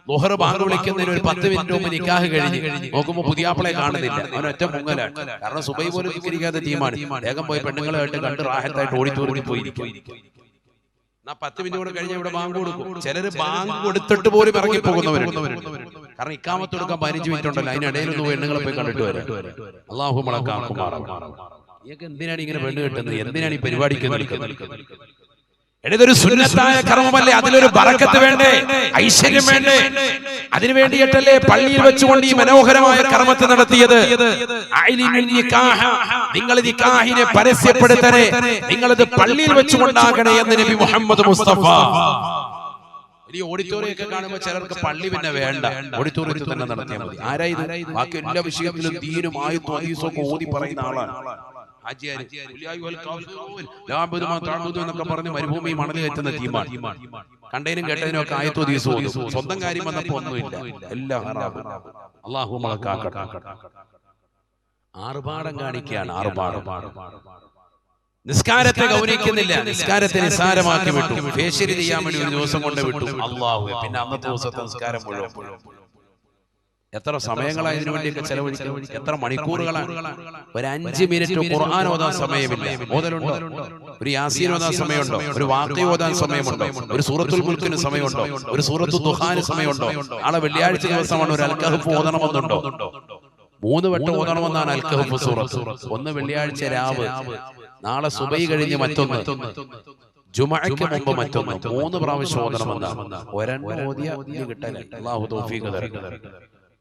ളുഹർ ബാങ്ക് വിളിക്കുന്നതിന് ഒരു 10 മിനിറ്റ് മുമ്പ് നിക്കാഹ് കഴിഞ്ഞ് നോക്കുമ്പോൾ പുതിയാപ്പിളെ കാണുന്നില്ല. അവൻ ഒറ്റ മുങ്ങലാണ്. കാരണം സുബൈ പോലും നിസ്കരിക്കാത്ത ടീമാണ്. വേഗം പോയി പെണ്ണുങ്ങളായിട്ട് കണ്ട് റാഹത്തായിട്ട് ഓഡിറ്റോറിയത്തിൽ പോയിരിക്കും. 10 മിനിറ്റ് കൂടെ കഴിഞ്ഞ് ഇവിടെ ബാങ്ക് കൊടുക്കും. ചിലര് ബാങ്ക് കൊടുത്തിട്ട് പോലും ഇറങ്ങി പോകുന്നവരുണ്ട്. കാരണം ഇക്കാമത്ത് കൊടുക്കാൻ 15 മിനിറ്റ് ഉണ്ടല്ലോ, അതിനിടയിലൊന്നും പെണ്ണുങ്ങളെ പോയി കണ്ടിട്ട് വരാം. അല്ലാഹു മലക്കാക്കുമാറാവട്ടെ. ഇതൊക്കെ എന്തിനാണ് ഇങ്ങനെ പെണ്ണ് കിട്ടുന്നത്? എന്തിനാണ് ഈ പരിപാടിക്ക് നിൽക്കുന്നത്? ഇതൊരു സുന്നത്തായ കർമ്മമല്ലേ? അതിലൊരു ബറക്കത്ത് വേണ്ടേ? ഐശ്വര്യം വേണ്ടേ? അതിനു വേണ്ടിയിട്ടല്ലേ പള്ളിയിൽ വെച്ചുകൊണ്ട് ഈ മനോഹരമായ കർമ്മത്തെ നടത്തിയത്? നിങ്ങൾ നിക്കാഹിനെ പരസ്യപ്പെടുത്തണേ, നിങ്ങളിത് പള്ളിയിൽ വെച്ചുകൊണ്ടാകണേ എന്ന് നബി മുഹമ്മദ് മുസ്തഫ. ഈ ഓഡിറ്റോറിയം ഒക്കെ കാണുമ്പോൾ ചിലർക്ക് പള്ളി പിന്നെ വേണ്ട, ഓഡിറ്റോറിയത്തിൽ തന്നെ നടത്തിയാൽ മതി. ആരായത്? ബാക്കി എല്ലാ വിഷയത്തിലും ദീനും ആയത്തും ഹദീസും ഒക്കെ ഓതി പറയുന്ന ആളാണ്. എന്നൊക്കെ പറഞ്ഞ് മരുഭൂമി മണൽ കയറ്റുന്ന ടീമാണ്. കണ്ടതിനും കേട്ടതിനും ഒക്കെ ആയത്തോ ദിവസവും സ്വന്തം കാര്യം വന്നപ്പോ ഒന്നുമില്ല, എല്ലാം അല്ലാഹു മലക്കാക്കട്ടെ. ആർഭാടം കാണിക്കുകയാണ്, ആർഭാടം. നിസ്കാരത്തെ ഗൗനിക്കുന്നില്ല, നിസ്കാരത്തെ നിസ്സാരമാക്കി വിട്ടു. ഫേഷ്യൽ ചെയ്യാൻ വേണ്ടി ഒരു ദിവസം കൊണ്ട് വിട്ടു. അല്ലാഹു, പിന്നെ അന്നത്തെ ദിവസത്തെ നിസ്കാരം മുഴുവൻ. എത്ര സമയങ്ങളാണ് ഇതിനു വേണ്ടിയൊക്കെ ചെലവഴിക്കുന്നത്? എത്ര മണിക്കൂറുകളാണ്? ഒരു 5 മിനിറ്റ് ഖുർആൻ ഓതാൻ സമയമില്ല, ഓതലുണ്ടോ? ഒരു യാസീൻ ഓതാൻ സമയമുണ്ടോ? ഒരു വാഖിഅ ഓതാൻ സമയമുണ്ടോ? ഒരു സൂറത്തുൽ മുൽക്കിന് സമയമുണ്ടോ? ഒരു സൂറത്തു ദുഹാന് സമയമുണ്ടോ? നാളെ വെള്ളിയാഴ്ച ദിവസമാണ്, ഒരു അൽ കഹ്ഫ് ഓതണമെന്നുണ്ടോ? 3 വട്ടം ഓതണമെന്നാണ് അൽ കഹ്ഫ് സൂറത്ത്. ഒന്ന് വെള്ളിയാഴ്ച രാവ്, നാളെ സുബൈ കഴിഞ്ഞ് മറ്റൊന്ന്, ജുമുഅയ്ക്ക് മുമ്പ് മറ്റൊന്ന്. 3 പ്രാവശ്യം ഓതണമെന്നാണ്. ഒരെണ്ണം ഓതിയാ കിട്ടാൻ അല്ലാഹു തൗഫീഖ് തരട്ടെ.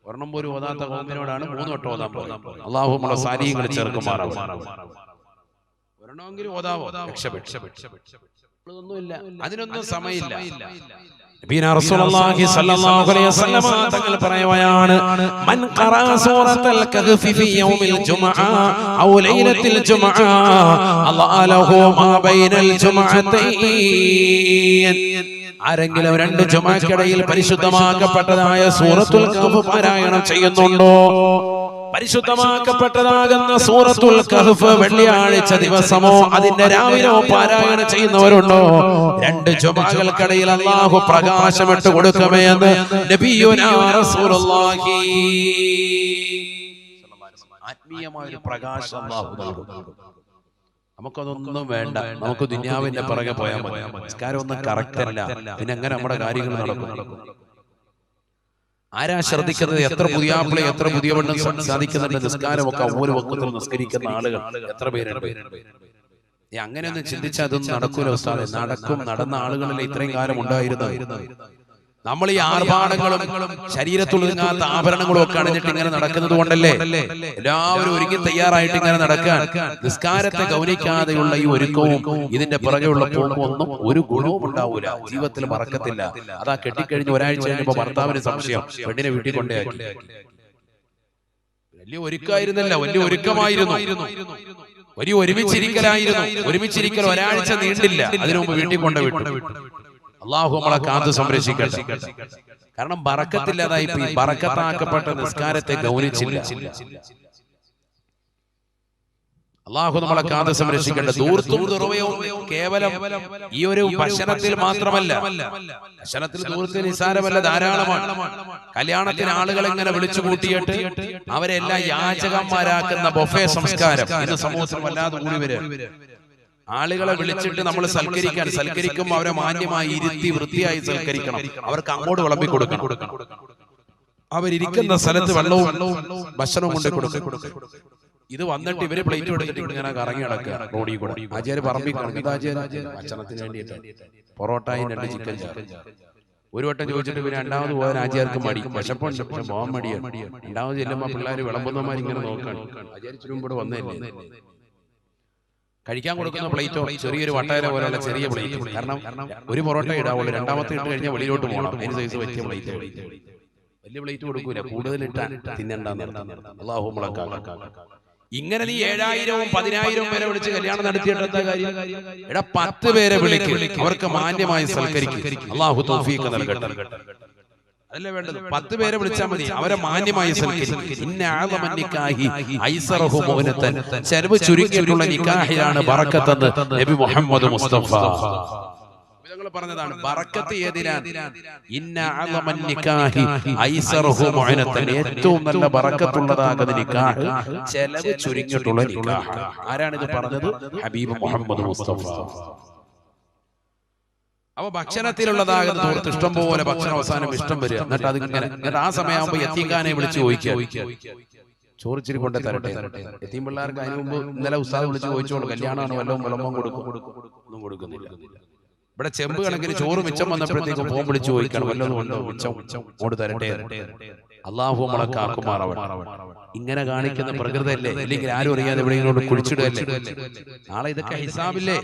ഒരെണ്ണം പോലും ഓതാത്ത ഖൗമിനോടാണ് 3 വട്ടം ഓതാൻ പറയുന്നത്. അല്ലാഹു നമ്മളെ സാലിഹീങ്ങൾ ചേർക്കുമാറാവട്ടെ. ഒരെണ്ണമെങ്കിലും ഓതാവോ? ഒന്നുമില്ല, അതിനൊന്നും സമയമില്ല. നബിന റസൂലുള്ളാഹി സ്വല്ലല്ലാഹു അലൈഹി വസല്ലം തങ്ങൾ പറയുകയാണ്, മൻ ഖറഅ സൂറത്തുൽ കഹ്ഫി ഫീ യൗമിൽ ജുമുഅ ഔ ലൈലത്തിൽ ജുമുഅ അല്ലാഹു ലഹു മാ ബൈനൽ ജുമുഅത്തൈൻ. ആരെങ്കിലും 2 ജുമുഅക്കിടയിൽ പരിശുദ്ധമാക്കപ്പെട്ടതായ സൂറത്തുൽ കഹ്ഫ് പാരായണം ചെയ്യുന്നുണ്ടോ? പരിശുദ്ധമാക്കപ്പെട്ടതാകുന്ന സൂറത്തുൽ കഹ്ഫ് വെള്ളിയാഴ്ച ദിവസമോ അതിന്റെ രാവിലോ പാരായണം ചെയ്യുന്നവരുണ്ടോ? 2 ജുമുഅകൾക്കിടയിൽ അല്ലാഹു പ്രകാശമിട്ട് കൊടുക്കുമേ എന്ന് നബിയുനാ റസൂലുള്ളാഹി. ആത്മീയമായ ഒരു പ്രകാശം അല്ലാഹു നൽകും. നമുക്കതൊന്നും വേണ്ട, നമുക്ക് ദുനിയാവിന്റെ പുറകെ പോയാൽ മതി. നിസ്കാരം ഒന്നും കറക്റ്റ് അല്ല, പിന്നെ എങ്ങനെ നമ്മുടെ കാര്യങ്ങൾ നടക്കും? ആരാ ശ്രദ്ധിക്കുന്നത്? എത്ര പുതിയാപ്പിളെ, എത്ര പുതിയ പെണ്ണും സാധിക്കുന്നുണ്ട് നിസ്കാരമൊക്കെ ഒരു വക്കത്തിൽ നിസ്കരിക്കുന്ന ആളുകൾ എത്ര പേരുണ്ട്? അങ്ങനെയൊന്നും ചിന്തിച്ചാൽ അതൊന്നും നടക്കൂല ഉസ്താദേ. നടക്കും. നടന്ന ആളുകളിൽ ഇത്രയും കാലം ഉണ്ടായിരുന്നു. നമ്മൾ ഈ ആർഭാടങ്ങളും ശരീരത്തുള്ളതിനകത്ത ആഭരണങ്ങളും ഒക്കെ അണിഞ്ഞിട്ട് ഇങ്ങനെ നടക്കുന്നത് കൊണ്ടല്ലേ എല്ലാവരും ഒരുങ്ങി തയ്യാറായിട്ട് ഇങ്ങനെ നടക്കാൻ. നിസ്കാരത്തെ ഗൗനിക്കാതെയുള്ള ഈ ഒരുക്കവും ഇതിന്റെ പുറകെയുള്ള പോക്കും ഒന്നും ഒരു ഗുണവും ഉണ്ടാവൂല, ജീവിതത്തിൽ മറക്കത്തില്ല. അതാ കെട്ടിക്കഴിഞ്ഞ് ഒരാഴ്ച കഴിഞ്ഞപ്പോ ഭർത്താവിന് സംശയം, പെണ്ണിനെ വീട്ടിൽ കൊണ്ടേയാക്കി. വലിയ ഒരുക്കായിരുന്നല്ല, വലിയ ഒരുക്കമായിരുന്നു, വലിയ ഒരുമിച്ചിരിക്കലായിരുന്നു. ഒരുമിച്ചിരിക്കൽ ഒരാഴ്ച നീണ്ടില്ല, അതിനു മുമ്പ് വീട്ടിൽ കൊണ്ടുവിട്ടു. അല്ലാഹു നമ്മളെ കാത്തു സംരക്ഷിക്കട്ടെ. കാരണം ബറക്കത്തില്ലാതായി പോയി. ബറക്കത്താക്കപ്പെട്ട നിസ്കാരത്തെ ഗൗനിച്ചില്ല. അല്ലാഹു നമ്മളെ കാത്തു സംരക്ഷിക്കട്ടെ. ദൂർത്തും ദുർവ്യവും കേവലം ഈ ഒരു ഭക്ഷണത്തിൽ മാത്രമല്ല. ഭക്ഷണത്തിൽ ദൂർത്ത് നിസാരമല്ല, ധാരാളമാണ്. കല്യാണത്തിന് ആളുകൾ എങ്ങനെ വിളിച്ചു കൂട്ടിയിട്ട് അവരെല്ലാം യാചകന്മാരാക്കുന്ന ബൊഫേ സംസ്കാരം ഇന്ന് സമൂഹത്തിൽ വല്ലാതെ കൂടി വരിക. ആളുകളെ വിളിച്ചിട്ട് നമ്മൾ സൽക്കരിക്കുമ്പോൾ അവരെ മാന്യമായി ഇരുത്തി വൃത്തിയായി സൽക്കരിക്കണം. അവർക്ക് അങ്ങോട്ട് വിളമ്പി കൊടുക്കണം. അവരിയ്ക്കുന്ന സ്ഥലത്ത് വെള്ളവും ഭക്ഷണവും കൊണ്ട് കൊടുക്കണം. ഇത് വന്നിട്ട് ഇവര് പ്ലേറ്റ് എടുത്തിട്ട് ഇങ്ങനെ കറങ്ങി നടക്കുക റോഡിൽ കൂടെ. ആചാര്യ പറമ്പിൽ ഭക്ഷണത്തിന് വേണ്ടിയിട്ട് പൊറോട്ടയും 2 ചിക്കൻ ചാറ്. ഒരു വട്ടം ചോദിച്ചിട്ട് പിന്നെ രണ്ടാമത് പോകാൻ ആചാര്യർക്ക് മടി, വിശപ്പുണ്ട്, പക്ഷെ പോകാൻ മടിയാണ്. രണ്ടാമത് ചെല്ലുമ്പോൾ പിള്ളേർ വിളമ്പുന്നമാർ ഇങ്ങനെ നോക്കാണ്. ആചാര്യത്തിന് മുമ്പ് വന്നതല്ലേ. കഴിക്കാൻ കൊടുക്കുന്ന പ്ലേറ്റോ ചെറിയൊരു വട്ടയര പോലെയുള്ള ചെറിയ പ്ലേറ്റ്. കാരണം ഒരു പൊറോട്ട ഇടാവുള്ളൂ, രണ്ടാമത്തെ ഇട്ട് കഴിഞ്ഞാൽ വെളിയിലോട്ട് പോകണം. അതിന് സൈസ് പറ്റിയ പ്ലേറ്റ്. വലിയ പ്ലേറ്റ് കൊടുക്കൂല, കൂടുതൽ ഇട്ടാൻ തിന്നണ്ടെന്ന്. അല്ലാഹു മുളക്കാക്ക. ഇങ്ങനെ നീ 7000ഉം 10000ഉം പേരെ വിളിച്ച് കല്യാണം നടത്തിയിട്ട് എന്താ കാര്യം? 10 പേരെ വിളിക്കും, അവർക്ക് മാന്യമായി സൽക്കരിക്കും. അല്ലാഹു തൗഫീഖ് നൽകട്ടെ. അതല്ലേ വേണ്ടത്. 10 പേരെ വിളിച്ചാൽ മതി, അവരെ മാന്യമായി സൽക്കരിക്കും. ചെലവ് ചുരുക്കിയിട്ടുള്ള നിക്കാഹിലാണ് ബറക്കത്ത് നബി മുഹമ്മദ് മുസ്തഫ ഞങ്ങൾ പറഞ്ഞതാണ്. ബറക്കത്ത് ഏതിനാണ്? ഏറ്റവും നല്ല ബറക്കത്തുള്ളതാകുന്ന നിക്കാഹ് ചെലവ് ചുരുങ്ങിയിട്ടുള്ള നിക്കാഹ്. ആരാണിത് പറഞ്ഞത്? ഹബീബ് മുഹമ്മദ് മുസ്തഫ. അപ്പൊ ഭക്ഷണത്തിലുള്ളതാകുന്ന ദൂരത്ത് ഇഷ്ടം പോലെ ഭക്ഷണം അവസാനം ഇഷ്ടം വരിക. എന്നിട്ട് അതിങ്ങനെ എന്നിട്ട് ആ സമയമാകുമ്പോ യത്തീംഖാനെ വിളിച്ച് ചോദിക്കുക, ചോറിച്ചിരി കൊണ്ടേ തരട്ടെ. യത്തീം പിള്ളേർക്ക് അതിന് മുമ്പ് ഇന്നലെ ഉസ്താദ് വിളിച്ച് ചോദിച്ചോളൂ, കല്യാണമാണ് വല്ലതും വിളമ്പം കൊടുക്കും, ഒന്നും കൊടുക്കുന്നില്ല. ഇവിടെ ചെമ്പ് കണക്കിന് ചോറ് മിച്ചം വന്നപ്പോഴത്തേക്കും ഫോൺ വിളിച്ച് ചോദിക്കണം, വല്ലതും ഉണ്ടോ, മിച്ചം ഓട് തരട്ടെ. അള്ളാഹു നമ്മളെ കാക്കുമാറാവട്ടെ. ഇങ്ങനെ കാണിക്കുന്ന പ്രകൃതല്ലേ, അല്ലെങ്കിൽ ആരും അറിയാതെ എവിടെയെങ്കിലും കുഴിച്ചിടല്ലേ. നാളെ ഇതൊക്കെ ഹിസാബില്ലേ?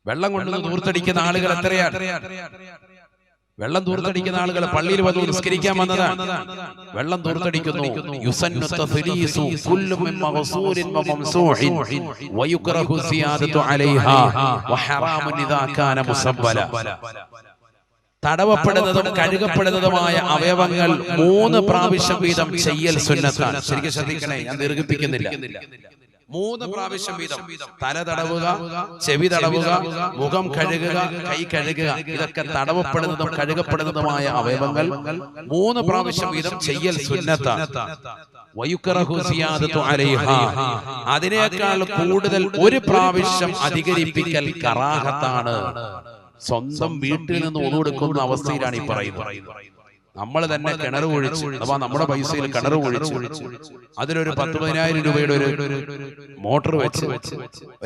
വെള്ളം കൊണ്ട് ദൂർത്തടിക്കുന്ന ആളുകൾ എത്രയാണ്? വെള്ളം ദൂർത്തടിക്കുന്ന ആളുകൾ പള്ളിയിൽ വന്ന് നിസ്കരിക്കാൻ വന്നതാണ്. വെള്ളം ദൂർത്തടിക്കുന്നു. തടവപ്പെടുന്നതും കഴുകപ്പെടുന്നതുമായ അവയവങ്ങൾ 3 പ്രാവശ്യം വീതം ചെയ്യൽ സുന്നത്താണ്. ശരിക്കും ശ്രദ്ധിക്കണേ, ഞാൻ ദീർഘിപ്പിക്കുന്നില്ല. 3 പ്രാവശ്യം വീതം തല തടവുക, ചെവി തടവുക, മുഖം കഴുകുക, കൈ കഴുകുക. ഇതൊക്കെ തടവപ്പെടുന്നതും കഴുകപ്പെടുന്നതുമായ അവയവങ്ങൾ 3 പ്രാവശ്യം വീതം ചെയ്യൽ സുന്നത്താണ്. അതിനേക്കാൾ കൂടുതൽ 1 പ്രാവശ്യം അധികരിപ്പിക്കൽ കറാഹത്താണ്. സ്വന്തം വീട്ടിൽ നിന്ന് ഒതുകൊടുക്കുന്ന അവസ്ഥയിലാണ് ഈ പറയുന്നത്. നമ്മൾ തന്നെ കിണർ ഒഴിച്ചു, അഥവാ നമ്മുടെ പൈസയിൽ കിണർ ഒഴിച്ചു, അതിലൊരു 10,000-10,000 രൂപയുടെ ഒരു മോട്ടർ വെച്ച്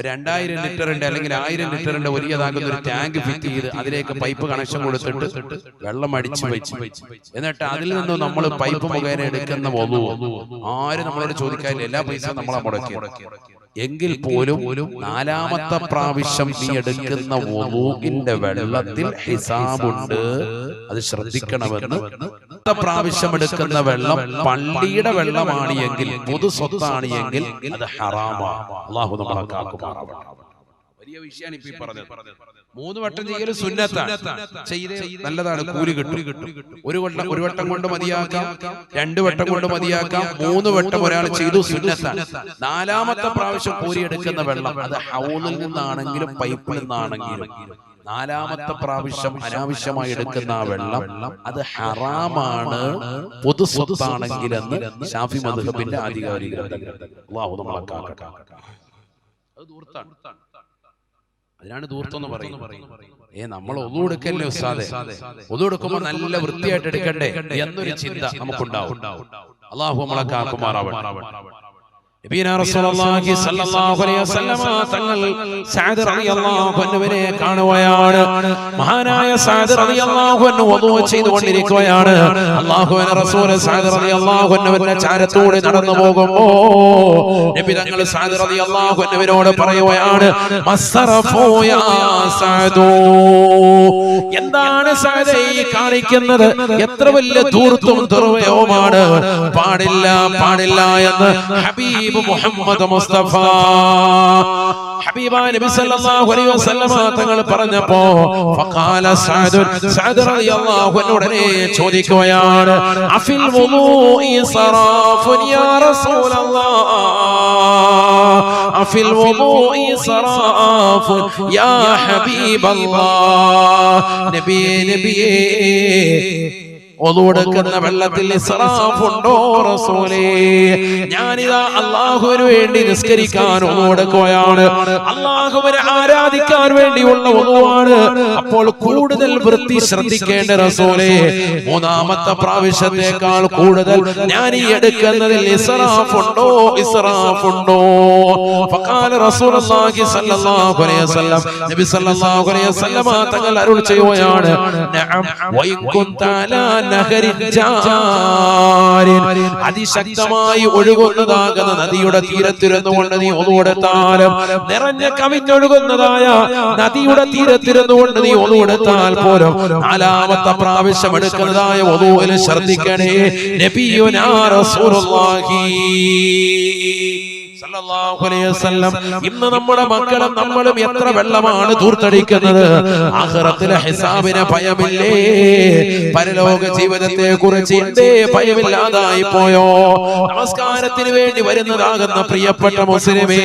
2000 ലിറ്ററിന്റെ അല്ലെങ്കിൽ 1000 ലിറ്ററിന്റെ വലിയതാകുന്ന ഒരു ടാങ്ക് ഫിറ്റ് ചെയ്ത് അതിലേക്ക് പൈപ്പ് കണക്ഷൻ കൊടുത്തിട്ട് വെള്ളം അടിച്ചു വെച്ച്, എന്നിട്ട് അതിൽ നിന്ന് നമ്മൾ പൈപ്പ് മുഖേന എടുക്കുന്ന വധു ആരും നമ്മളോട് ചോദിക്കാനില്ല, എല്ലാ പൈസയും നമ്മളെ മുടക്കി. എങ്കിൽ പോലും 4ാമത്തെ പ്രാവശ്യം നീ എടുക്കുന്ന വുളൂഇന്റെ വെള്ളത്തിൽ ഹിസാബുണ്ട്, അത് ശ്രദ്ധിക്കണമെന്ന്. പ്രാവശ്യം എടുക്കുന്ന വെള്ളം പള്ളിയുടെ വെള്ളമാണ് എങ്കിൽ, പൊതു സ്വത്താണ് എങ്കിൽ അത് ഹറാമാണ്. അല്ലാഹു നമ്മളെ കാക്കുമാറാവട്ടെ. വലിയ വിഷയമാണ് ഇപ്പൊ പറഞ്ഞത്. 3 വട്ടം ചെയ്യൽ സുന്നത്താണ്, ചെയ്ത് നല്ലതാണ്, കൂലി കിട്ടും. ഒരു വട്ടം കൊണ്ട് മതിയാക്കാം, 2 വട്ടം കൊണ്ട് മതിയാക്കാം, 3 വട്ടം ഒരാൾ ചെയ്തു സുന്നത്താണ്. 4ാമത്തെ പ്രാവശ്യം കോരിയെടുക്കുന്ന വെള്ളം അത് ഹൗളിൽ നിന്നാണെങ്കിലും പൈപ്പിൽ നിന്നാണെങ്കിലും 4ാമത്തെ പ്രാവശ്യം അനാവശ്യമായി എടുക്കുന്ന ആ വെള്ളം അത് ഹറാമാണ്, പൊതു സ്വത്താണെങ്കിലെന്ന് ശാഫി മദ്ഹബിന്റെ ആധികാരിക. അല്ലാഹു നമ്മളെ കാക്കട്ടെ. അത് ദൂർത്താണ്. അതിനാണ് ദൂർത്തം എന്ന് പറയുന്നത്. നമ്മൾ ഒതു എടുക്കല്ലേ ഉസ്താദെ, ഒതു എടുക്കുമ്പോ നല്ല വൃത്തിയായിട്ട് എടുക്കണ്ടേ എന്നൊരു ചിന്ത നമുക്കുണ്ടാവും. അല്ലാഹു നമ്മളെ കാക്കുമാറാവട്ടെ. നബിയനാ റസൂലുള്ളാഹി സ്വല്ലല്ലാഹു അലൈഹി വസല്ലമ തങ്ങൾ സഅദ് റളിയല്ലാഹു അൻഹുവിനെ കാണുകയാണ്. മഹാനായ സഅദ് റളിയല്ലാഹു അൻഹു wudu ചെയ്തുകൊണ്ടിരിക്കുകയാണ്. അല്ലാഹുവിന്റെ റസൂൽ സഅദ് റളിയല്ലാഹു അൻഹുവിന്റെ ചാരത്തൂടെ നടന്നു പോകുമ്പോൾ നബി തങ്ങൾ സഅദ് റളിയല്ലാഹു അൻഹുവിനോട് പറയുകയാണ്, മസ്റഫു യാ സഅദു, എന്താണ് സഅദ് ഈ കാണിക്കുന്നത്? എത്ര വലിയ ധൂർത്തും ദുർവ്യയവുമാണ്. പാടില്ല പാടില്ല എന്ന് ഹബീബ് മുഹമ്മദ് മുസ്തഫ ഹബീബായ നബി സല്ലല്ലാഹു അലൈഹി വസല്ലമ തങ്ങൾ പറഞ്ഞപ്പോ ഫഖാല സഅദ് റളിയല്ലാഹു അൻഹു ഉടനെ ചോദിക്കുകയാണ്, അഫിൽ വുളൂഇ സറാഫുൻ യാ റസൂലല്ലാഹ്, അഫിൽ വുളൂഇ സറാഫുൻ യാ ഹബീബല്ലാഹ്, നബിയേ ഒതുവെടുക്കുന്ന വെള്ളത്തിൽ ഇസ്റാഫ് ഉണ്ടോ റസൂലേ? ഞാനിതാ അല്ലാഹുവിന് വേണ്ടി നിസ്കരിക്കാൻ ഒതുവെടുക്കുകയാണ്, അല്ലാഹുവിനെ ആരാധിക്കാൻ വേണ്ടിയുള്ള ഒതുവാണ്. അപ്പോൾ കൂടുതൽ വൃത്തി ശ്രദ്ധിക്കേണ്ട റസൂലേ, 3ാമത്തെ പ്രാവശ്യത്തേക്കാൾ കൂടുതൽ ഞാൻ ഈ എടുക്കുന്നതിൽ ഇസ്റാഫ് ഉണ്ടോ, ഇസ്റാഫ് ഉണ്ടോ? ഫഖാല റസൂലുള്ളാഹി സ്വല്ലല്ലാഹു അലൈഹി വസല്ലം, നബി സ്വല്ലല്ലാഹു അലൈഹി വസല്ലം തങ്ങൾ അരുൾ ചെയ്യുകയാണ്, നഅം വഇൻ കുൻത അലാ അതിശക്തമായി ഒഴുകുന്നതാകുന്ന നദിയുടെ തീരത്തിരുന്നു കൊണ്ട് നീ ഒതുവെടുത്താലും, നിറഞ്ഞ കവിഞ്ഞൊഴുകുന്നതായ നദിയുടെ തീരത്തിരുന്നു കൊണ്ട് നീ ഒതുവെടുത്താൽ പോലും 4ാമത്തെ പ്രാവശ്യം എടുക്കുന്നതായ ഒതുവിൽ ശ്രദ്ധിക്കണേ. നബിയുനാ റസൂലുള്ളാഹി സല്ലല്ലാഹു അലൈഹി വസല്ലം ഇന്ന് നമ്മുടെ മക്കളും നമ്മളും എത്ര വെള്ളമാണ് ദൂർത്തടിക്കുന്നത്. ആഖിറത്തിലെ ഹിസാബിനെ ഭയമില്ലേ? പരലോക ജീവിതത്തെ കുറിച്ച് എന്തേ ഭയമില്ലാതായി പോയോ? നമസ്കാരത്തിന് വേണ്ടി വരുന്നതാകുന്ന പ്രിയപ്പെട്ട മുസ്ലിമേ,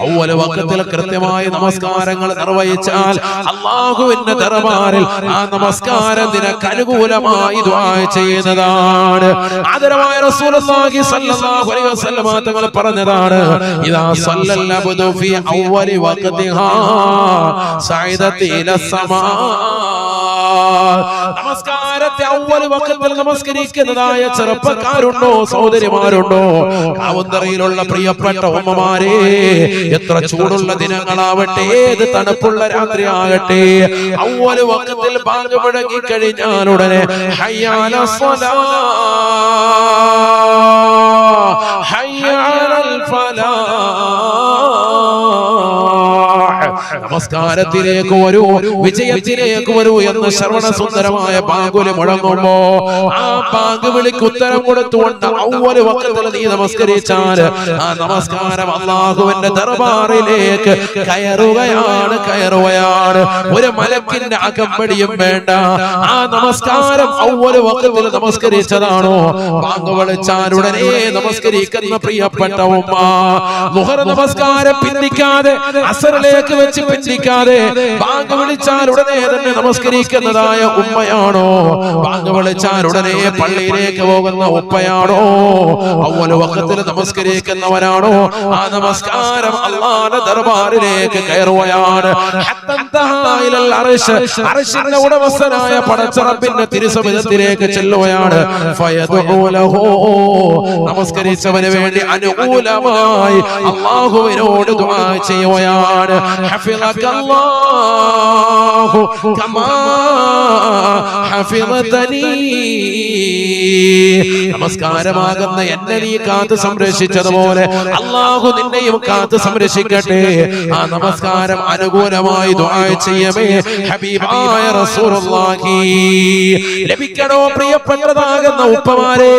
അവ്വൽ വഖത്തിൽ കൃത്യമായി നമസ്കാരങ്ങൾ നിർവഹിച്ചാൽ അല്ലാഹുവിന്റെ ദർബാറിൽ ആ നമസ്കാരം നിനക്ക് അനുകൂലമായി ദുആ ചെയ്യുന്നതാണ്. ആദരവായ റസൂലുള്ളാഹി സ്വല്ലല്ലാഹു അലൈഹി വസല്ലം തങ്ങൾ പറഞ്ഞതാണ്, ഇദാ സല്ലൽ അബ്ദു ഫീ അവ്വലി വഖതിഹാ സഅദത ഇലാ സമാ. നമസ്കാരത്തെ അവ്വൽ വഖത്തിൽ നമസ്കരിക്കുന്നതായ ചെറുപ്പക്കാരുണ്ടോ, സഹോദരിമാരുണ്ടോ? കാവന്തറയിലുള്ള പ്രിയപ്പെട്ട ഉമ്മമാരെ, എത്ര ചൂടുള്ള ദിനങ്ങളാവട്ടെ, ഏത് തണുപ്പുള്ള രാത്രി ആകട്ടെ, അവ്വൽ വഖത്തിൽ ബാങ്ക് മുഴങ്ങി കഴിഞ്ഞാൽ ഉടനെ ഹയ്യ അലസ് സ്വലാ ഹയ്യ അലൽ ഫലാഹ്, നമസ്കാരത്തിലേക്ക് വരൂ, വിജയത്തിലേക്ക് വരൂ എന്ന് ശ്രവണ സുന്ദരമായ ബാങ്കുല് മുഴങ്ങുമ്പോ ആ ബാങ്ക് വിളിക്ക് ഉത്തരം കൊടുത്തുകൊണ്ട് അവ്വൽ വഖത്തിൽ നീ നമസ്കരിച്ചാൽ ആ നമസ്കാരം അല്ലാഹുവിന്റെ ദർബാറിലേക്ക് കയറുകയാണ്. ഒരു മലക്കിന്റെ അകമ്പടിയും വേണ്ട. ആ നമസ്കാരം അവ്വൽ വഖത്തിൽ നമസ്കരിച്ചതാണോ, ബാങ്ക് വിളിച്ചാൽ ഉടനെ നമസ്കരിക്കുന്ന പ്രിയപ്പെട്ട ഉമ്മ, ളുഹർ നമസ്കാരം പിന്നിക്കാതെ അസറിലേക്ക് വെച്ച് പിന്നിക്കാതെ ബാങ്ക് വിളിച്ചാൽ ഉടനെ തന്നെ നമസ്കരിക്കുന്നതായ ഉമ്മയാണോ? ബാങ്ക് വിളിച്ചാൽ ഉടനെ പള്ളിയിലേക്ക് പോകുന്ന ഉപ്പയാണോ? അവ്വൽ വഖത്തിൽ നമസ്കരിക്കുന്നവനാണോ? ആ നമസ്കാരം അല്ലാഹുവിന്റെ ദർബാറിലേക്ക് കയറുകയാണ്. അർശിന്റെ ഉടമസ്ഥനായ പടച്ച റബ്ബിന്റെ തിരുസവിധത്തിലേക്ക് ചെല്ലുകയാണ്. നമസ്കരിച്ചവന് വേണ്ടി അനുകൂലമായി അല്ലാഹുവിനോട് ദുആ ചെയ്യുകയാണ്. ഹഫിളകല്ലാഹു കമാ ഹഫിളതനീ, നമസ്കാരമാകുന്ന എന്നെ നീ കാത്ത് സംരക്ഷിച്ചതുപോലെ അല്ലാഹു നിന്നെയും കാത്ത് സംരക്ഷിക്കട്ടെ. ആ നമസ്കാരം അനുകൂലമായി ദുആ ചെയ്യമേ ഹബീബായ റസൂലുള്ളാഹി. ലഭിക്കണോ പ്രിയപ്പെട്ടതാകുന്ന ഉപ്പമാരെ,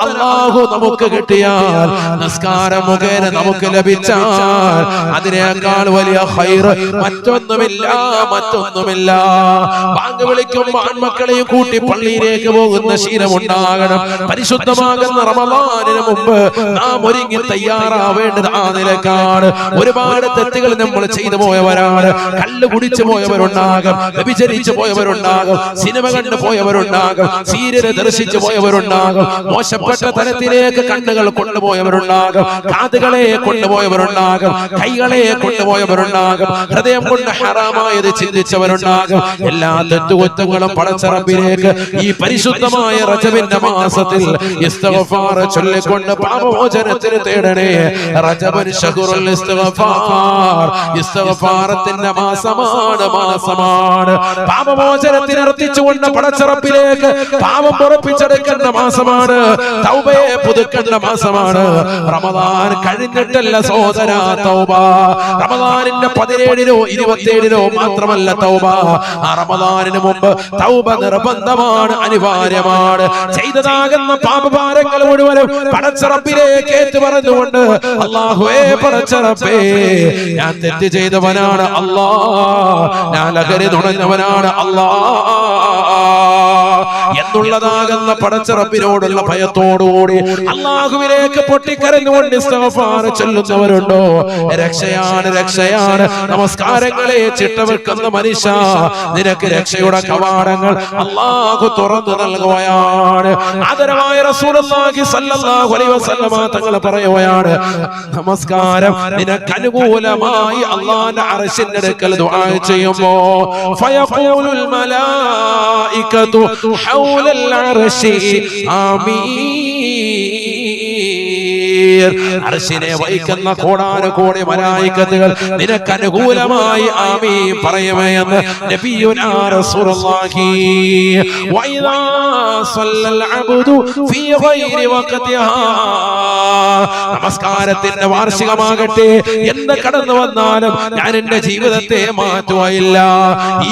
അല്ലാഹു നമുക്ക് കിട്ടിയാൽ, നമസ്കാരം മുഖേന നമുക്ക് ലഭിച്ചാൽ അതിനേക്കാൾ വലിയ ഖൈറ് മറ്റൊന്നുമില്ല. ബാങ്ക് വിളിക്കുമ്പോൾ ആൺമക്കളെയും കൂട്ടി പള്ളിയിലേക്ക് പോകുന്ന ശീലമുണ്ടാകണം. പരിശുദ്ധമാകുന്ന റമളാനിന് മുമ്പ് നാം ഒരുങ്ങി തയ്യാറാവേണ്ടത് ആ നിലക്കാണ്. ഒരുപാട് തെറ്റുകൾ നമ്മൾ ചെയ്തു പോയവരാണ്. കല്ല് കുടിച്ചു പോയവരുണ്ടാകും, വ്യഭിചരിച്ചു പോയവരുണ്ടാകും, സിനിമ കണ്ടു പോയവരുണ്ടാകും, സീരിയല് ദർശിച്ചു പോയവരുണ്ടാകും, മോശപ്പെട്ട തലത്തിലേക്ക് കണ്ണുകൾ കൊണ്ടുപോയവരുണ്ടാകും, കാതുകളെ കൊണ്ടുപോയവരുണ്ടാകും, കൈകളെ കൊണ്ടുപോയവരുണ്ടാകും, ഹൃദയം കൊണ്ട് ഹറാമായത് ചിന്തിച്ചവരുണ്ടാകും. എല്ലാ തെറ്റുകുറ്റങ്ങളും പടച്ച റബ്ബിലേക്ക് ഈ പരിശുദ്ധമായ റജബിന്റെ മാസത്തിൽ ഇസ്തിഗ്ഫാർ ചൊല്ലിക്കൊണ്ട് പാപമോചനത്തിന് തേടണേ. റജബൻ ശഹ്റുൽ ഇസ്തിഗ്ഫാർ, ഇസ്തിഗ്ഫാറത്തിന്റെ മാസമാണ്. പാപമോചനത്തിന് അർത്ഥിച്ചുകൊണ്ട് പടച്ച റബ്ബിലേക്ക് പാപം പൊറുപ്പിച്ചെടുക്കേണ്ട മാസമാണ്. തൗബയെ പുതുക്കേണ്ട മാസമാണ്. റമദാൻ കഴിഞ്ഞിട്ടല്ല സഹോദരാ തൗബ. റമദാനിന്റെ 17-നോ 27-നോ മാത്രമല്ല തൗബ. ആ റമദാനിന് മുമ്പ് തൗബ നിർബന്ധമാണ്, അനിവാര്യമാണ്. ചെയ്തതാകുന്ന പാപഭാരങ്ങൾ മുഴുവനും പടച്ച റബ്ബിലേക്ക് ഏറ്റു പറഞ്ഞുകൊണ്ട്, അല്ലാഹുവേ പടച്ച റബ്ബേ, ഞാൻ തെറ്റ് ചെയ്തവനാണ് അല്ലാഹ്, ഞാൻ ലഹരി നുണഞ്ഞവനാണ് അല്ലാഹ് എന്നുള്ളതാകുന്ന പടച്ച റബ്ബിനോടുള്ള ഭയത്തോടുകൂടി അല്ലാഹുവിലേക്ക് പൊട്ടിക്കരഞ്ഞുകൊണ്ട് ഇസ്തിഗ്ഫാർ ചൊല്ലുന്നവരുണ്ടോ? രക്ഷയാണ്. നമസ്കാരങ്ങളെ ചിട്ടവെക്കുന്ന മനുഷ്യ, നിനക്ക് രക്ഷയുടെ കവാടങ്ങൾ അല്ലാഹു തുറന്നു നൽകുകയാണ്. ആദരവായ റസൂലുള്ളാഹി സ്വല്ലല്ലാഹു അലൈഹി വസല്ലം തങ്ങൾ പറയുകയാണ്, നമസ്കാരം നിനക്ക് അനുകൂലമായി അല്ലാഹുവിന്റെ അർശിന്റെ അടുക്കൽ ദുആ ചെയ്യുമ്പോൾ ഫയഖൂലുൽ മലായികതു ഹൗലൽ അർശി ആമീൻ. അർശിനെ വഹിക്കുന്ന കോടാനുകോടി മലായികത്തുകൾ നിനക്ക് അനുകൂലമായി ആമീൻ പറയുമെന്ന് നബിയുനാ റസൂലുള്ളാഹി. വഇദാ സ്വല്ലൽ അബ്ദു ഫീ ഗൈരി വഖതിഹാ, നമസ്കാരത്തിന്റെ വാർഷികമാകട്ടെ എന്ന് കടന്നു വന്നാലും ഞാൻ എന്റെ ജീവിതത്തെ മാറ്റുകയില്ല.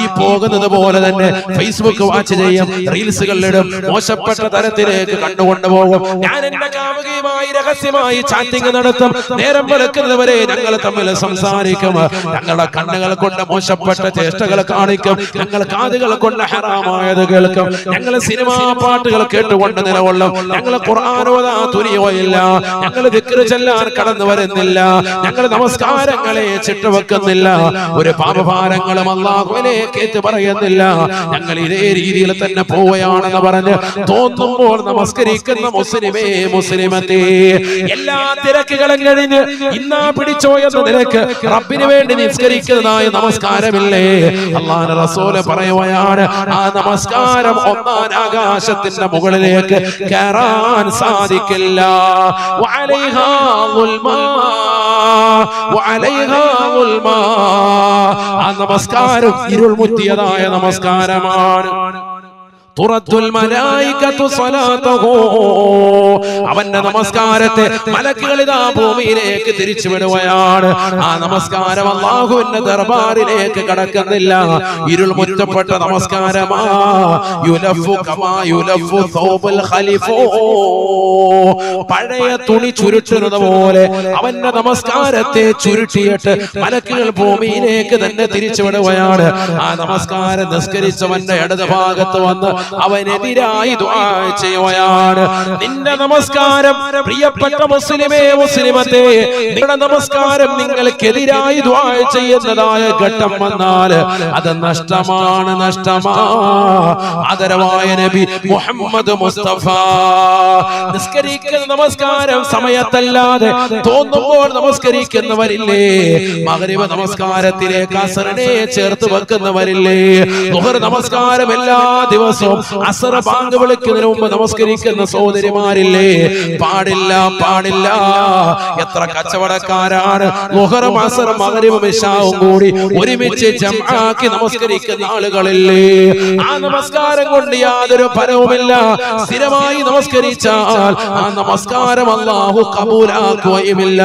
ഈ പോകുന്നത് പോലെ തന്നെ ഫേസ്ബുക്ക് വാച്ച് ചെയ്യും, റീൽസുകളിലിടും, മോശപ്പെട്ട തരത്തിലേക്ക് കണ്ടുകൊണ്ടുപോകും. ഞാൻ എന്റെ കാമുകിയുമായി രഹസ്യമായി രഹസ്യമായി ചാറ്റിംഗ് നടത്തും. നേരം വെളുക്കുന്നവരെ ഞങ്ങൾ തമ്മിൽ സംസാരിക്കും. ഞങ്ങളുടെ കണ്ണുകൾ കൊണ്ട് മോശപ്പെട്ട ചേഷ്ടകൾ കാണിക്കും. ഞങ്ങൾ കാതുകൾ കൊണ്ട് ഹറാമായത് കേൾക്കും. ഞങ്ങൾ സിനിമാ പാട്ടുകൾ കേട്ടുകൊണ്ട് നിലകൊള്ളും. ഞങ്ങൾ ഖുർആനോദാ തുനിയോയില്ല. ഞങ്ങൾ ദിക്ർ ചൊല്ലാൻ കടന്നു വരുന്നില്ല. ഞങ്ങൾ നമസ്കാരങ്ങളെ ചിട്ടവെക്കുന്നില്ല. ഒരു പാപഭാരങ്ങളും അല്ലാഹുവിലേക്ക് ഏറ്റു പറയുന്നില്ല. ഞങ്ങൾ ഇതേ രീതിയിൽ തന്നെ പോവുകയാണെന്ന് പറഞ്ഞ് തോന്നുമ്പോൾ നമസ്കരിക്കുന്ന മുസ്ലിമേ മുസ്ലിമത്തേ, എല്ലാ തിരക്കുകളും കഴിഞ്ഞ് ഇന്നാ പിടിച്ചോ എന്ന നിലക്ക് റബ്ബിന് വേണ്ടി നിസ്കരിക്കുന്നതായ നമസ്കാരമില്ലേ? അല്ലാഹുവിന്റെ റസൂല് പറയുകയാണ്, ആ നമസ്കാരം ഒന്നാം ആകാശത്തിന്റെ മുകളിലേക്ക് കയറാൻ സാധിക്കില്ല. വഅലൈഹാ ളുൽമാ വഅലൈഹാ ളുൽമാ. ആ നമസ്കാരം ഇരുൾ മുത്തിയതായ നമസ്കാരമാണ്. അവന്റെ നമസ്കാരത്തെ മലക്കുകൾ ഇതാ ഭൂമിയിലേക്ക് തിരിച്ചുവിടുകയാണ്. ആ നമസ്കാരം അല്ലാഹുവിന്റെ ദർബാറിലേക്ക് കടക്കുന്നില്ല. ഇരുൾ മുറ്റപ്പെട്ട നമസ്കാരമാ. യുലഫു കമാ യുലഫു സൗബുൽ ഖലിഫോ. പഴയ തുണി ചുരുട്ടുന്നത് പോലെ അവന്റെ നമസ്കാരത്തെ ചുരുട്ടിയിട്ട് മലക്കുകൾ ഭൂമിയിലേക്ക് തന്നെ തിരിച്ചുവിടുകയാണ്. ആ നമസ്കാരം നിസ്കരിച്ചവന്റെ ഇടത് ഭാഗത്ത് വന്ന് അവനെതിരായി ദുആ ചെയ്യുകയാണ്. നിന്റെ നമസ്കാരം, പ്രിയപ്പെട്ട മുസ്ലിമേ മുസ്ലിമത്തേ, നിങ്ങളുടെ നമസ്കാരം നിങ്ങൾക്കെതിരായി ദുആ ചെയ്യുന്നതായ ഘട്ടം വന്നാൽ അത് നഷ്ടമാണ്, നഷ്ടമാ. ആദരവായ നബി മുഹമ്മദ് മുസ്തഫ നിസ്കരിക്കുന്ന നമസ്കാരം സമയത്തല്ലാതെ തോന്നുമ്പോൾ നമസ്കരിക്കുന്നവരില്ലേ? മഗ്രിബ് നമസ്കാരത്തിലേക്ക് അസ്റിനെ ചേർത്ത് വെക്കുന്നവരില്ലേ? ളുഹർ നമസ്കാരം എല്ലാ ദിവസവും അസ്ർ ബാങ്ക് വിളിക്കുന്നതിന് മുമ്പ് നമസ്കരിക്കുന്ന സഹോദരിമാരില്ലേ? പാടില്ല, പാടില്ല. എത്ര കച്ചവടക്കാരാണ് ളുഹറും അസ്റും മഗ്രിബും ഇശാവും കൂടി ഒരുമിച്ച് ജംആക്കി നമസ്കരിക്കുന്ന ആളുകളില്ലേ? ആ നമസ്കാരം കൊണ്ട് യാതൊരു ഫലവുമില്ല. സ്ഥിരമായി നമസ്കരിച്ചാൽ ആ നമസ്കാരം അല്ലാഹു കബൂലാക്കുകയുമില്ല.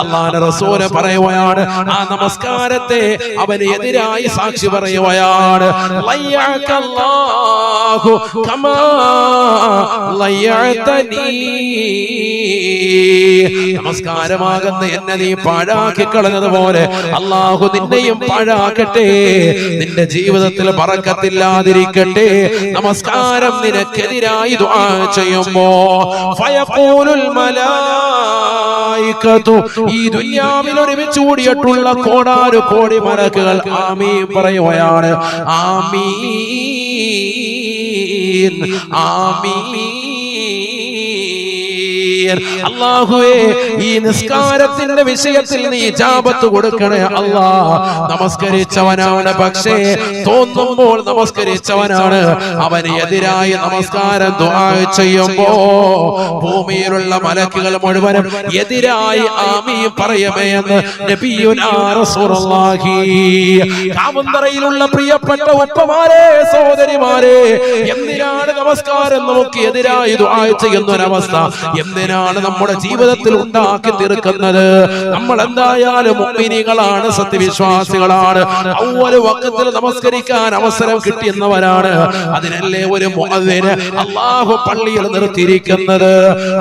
അല്ലാഹുവിന്റെ റസൂല് പറയുകയാണ്, ആ നമസ്കാരത്തെ അവന് എതിരായി സാക്ഷി പറയുകയാണ്. ലയ്യഅക്കല്ലാഹു കമാ ലയ്യഅതനീ. നമസ്കാരമാകുന്ന എന്നെ നീ പാഴാക്കി കളഞ്ഞതുപോലെ അല്ലാഹു നിന്നെയും പാഴാക്കട്ടെ. നിന്റെ ജീവിതത്തിൽ ബറക്കത്തില്ലാതിരിക്കട്ടെ. നമസ്കാരം നിനക്കെതിരായി ദുആ ചെയ്യുമ്പോ ഫയഖൂലുൽ മലായികതു, ഈ ദുനിയാവിൽ ഒരുമിച്ച് കൂടിയിട്ടുള്ള കോടാനു കോടി മലക്കുകൾ ആമീൻ പറയുകയാണ്. ആമീൻ, ആമീൻ. അല്ലാഹുവേ, ഈ നിസ്കാരത്തിന്റെ വിഷയത്തിൽ നീ ഇജാബത്ത് കൊടുക്കണേ അല്ലാ. നമസ്കരിച്ചവനാണ്, പക്ഷേ തോന്നുമ്പോൾ നമസ്കരിച്ചവനാണ്. അവന് എതിരായി നമസ്കാരം ദുആ ചെയ്യുമ്പോ ഭൂമിയിലുള്ള മലക്കുകൾ മുഴുവനും എതിരായി ആമീൻ പറയുമേ എന്ന് നബിയുനാ റസൂലുള്ളാഹി. കാമന്തറയിലുള്ള പ്രിയപ്പെട്ട ഉപ്പമാരെ, സഹോദരിമാരെ, എന്തിനാണ് നമസ്കാരം നമുക്ക് എതിരായി ദുആ ചെയ്യുന്ന ഒരവസ്ഥ എന്തിനാണ് നമ്മുടെ ജീവിതത്തിൽ ഉണ്ടാക്കി തീർക്കുന്നത്? നമ്മൾ എന്തായാലും മുഅ്മിനീങ്ങളാണ്, സത്യവിശ്വാസികളാണ്. അവ്വൽ വഖത്തിൽ നമസ്കരിക്കാൻ അവസരം കിട്ടിയെന്നവരാണ്. അതിനല്ലേ ഒരു മുഅദ്ദിന് അല്ലാഹു പള്ളിയിൽ നിർത്തിയിരിക്കുന്നത്.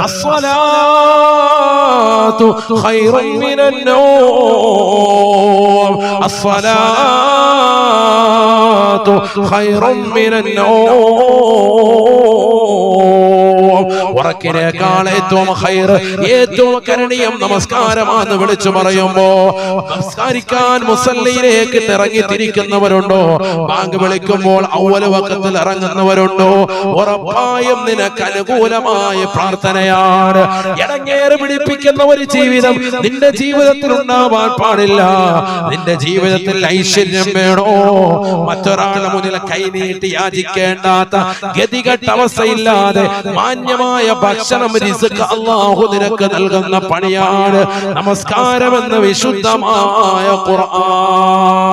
അസ്സലാത്തു ഖൈറുൻ മിനൻ നൗം, അസ്സലാത്തു ഖൈറുൻ മിനൻ നൗം. ഉറക്കിനേക്കാൾ ഏറ്റവും ഖൈർ, ഏറ്റവും കരുണീയം നമസ്കാരമാണെന്ന് വിളിച്ചു പറയുമ്പോ നമസ്കരിക്കാൻ മുസല്ലിയിലേക്ക് ഇറങ്ങി തിരിക്കുന്നവരുണ്ടോ? ബാങ്ക് വിളിക്കുമ്പോൾ അവ്വൽ വഖത്തിൽ ഇറങ്ങുന്നവരുണ്ടോ? ഉറപ്പായും നിനക്ക് അനുകൂലമായ പ്രാർത്ഥനയാണ്. ഇടങ്ങേറ് പിടിപ്പിക്കുന്ന ഒരു ജീവിതം നിന്റെ ജീവിതത്തിൽ ഉണ്ടാവാൻ പാടില്ല. നിന്റെ ജീവിതത്തിൽ ഐശ്വര്യം വേണോ? മറ്റൊരാളുടെ മുന്നിൽ കൈനീട്ടി യാചിക്കേണ്ടാത്ത ഗതികെട്ട അവസ്ഥയില്ലാതെ മാന്യമായ ഭക്ഷണം, റിസ്ക് അല്ലാഹു നിനക്ക് നൽകുന്ന പണിയാണ് നമസ്കാരം എന്ന വിശുദ്ധമായ ഖുർആൻ.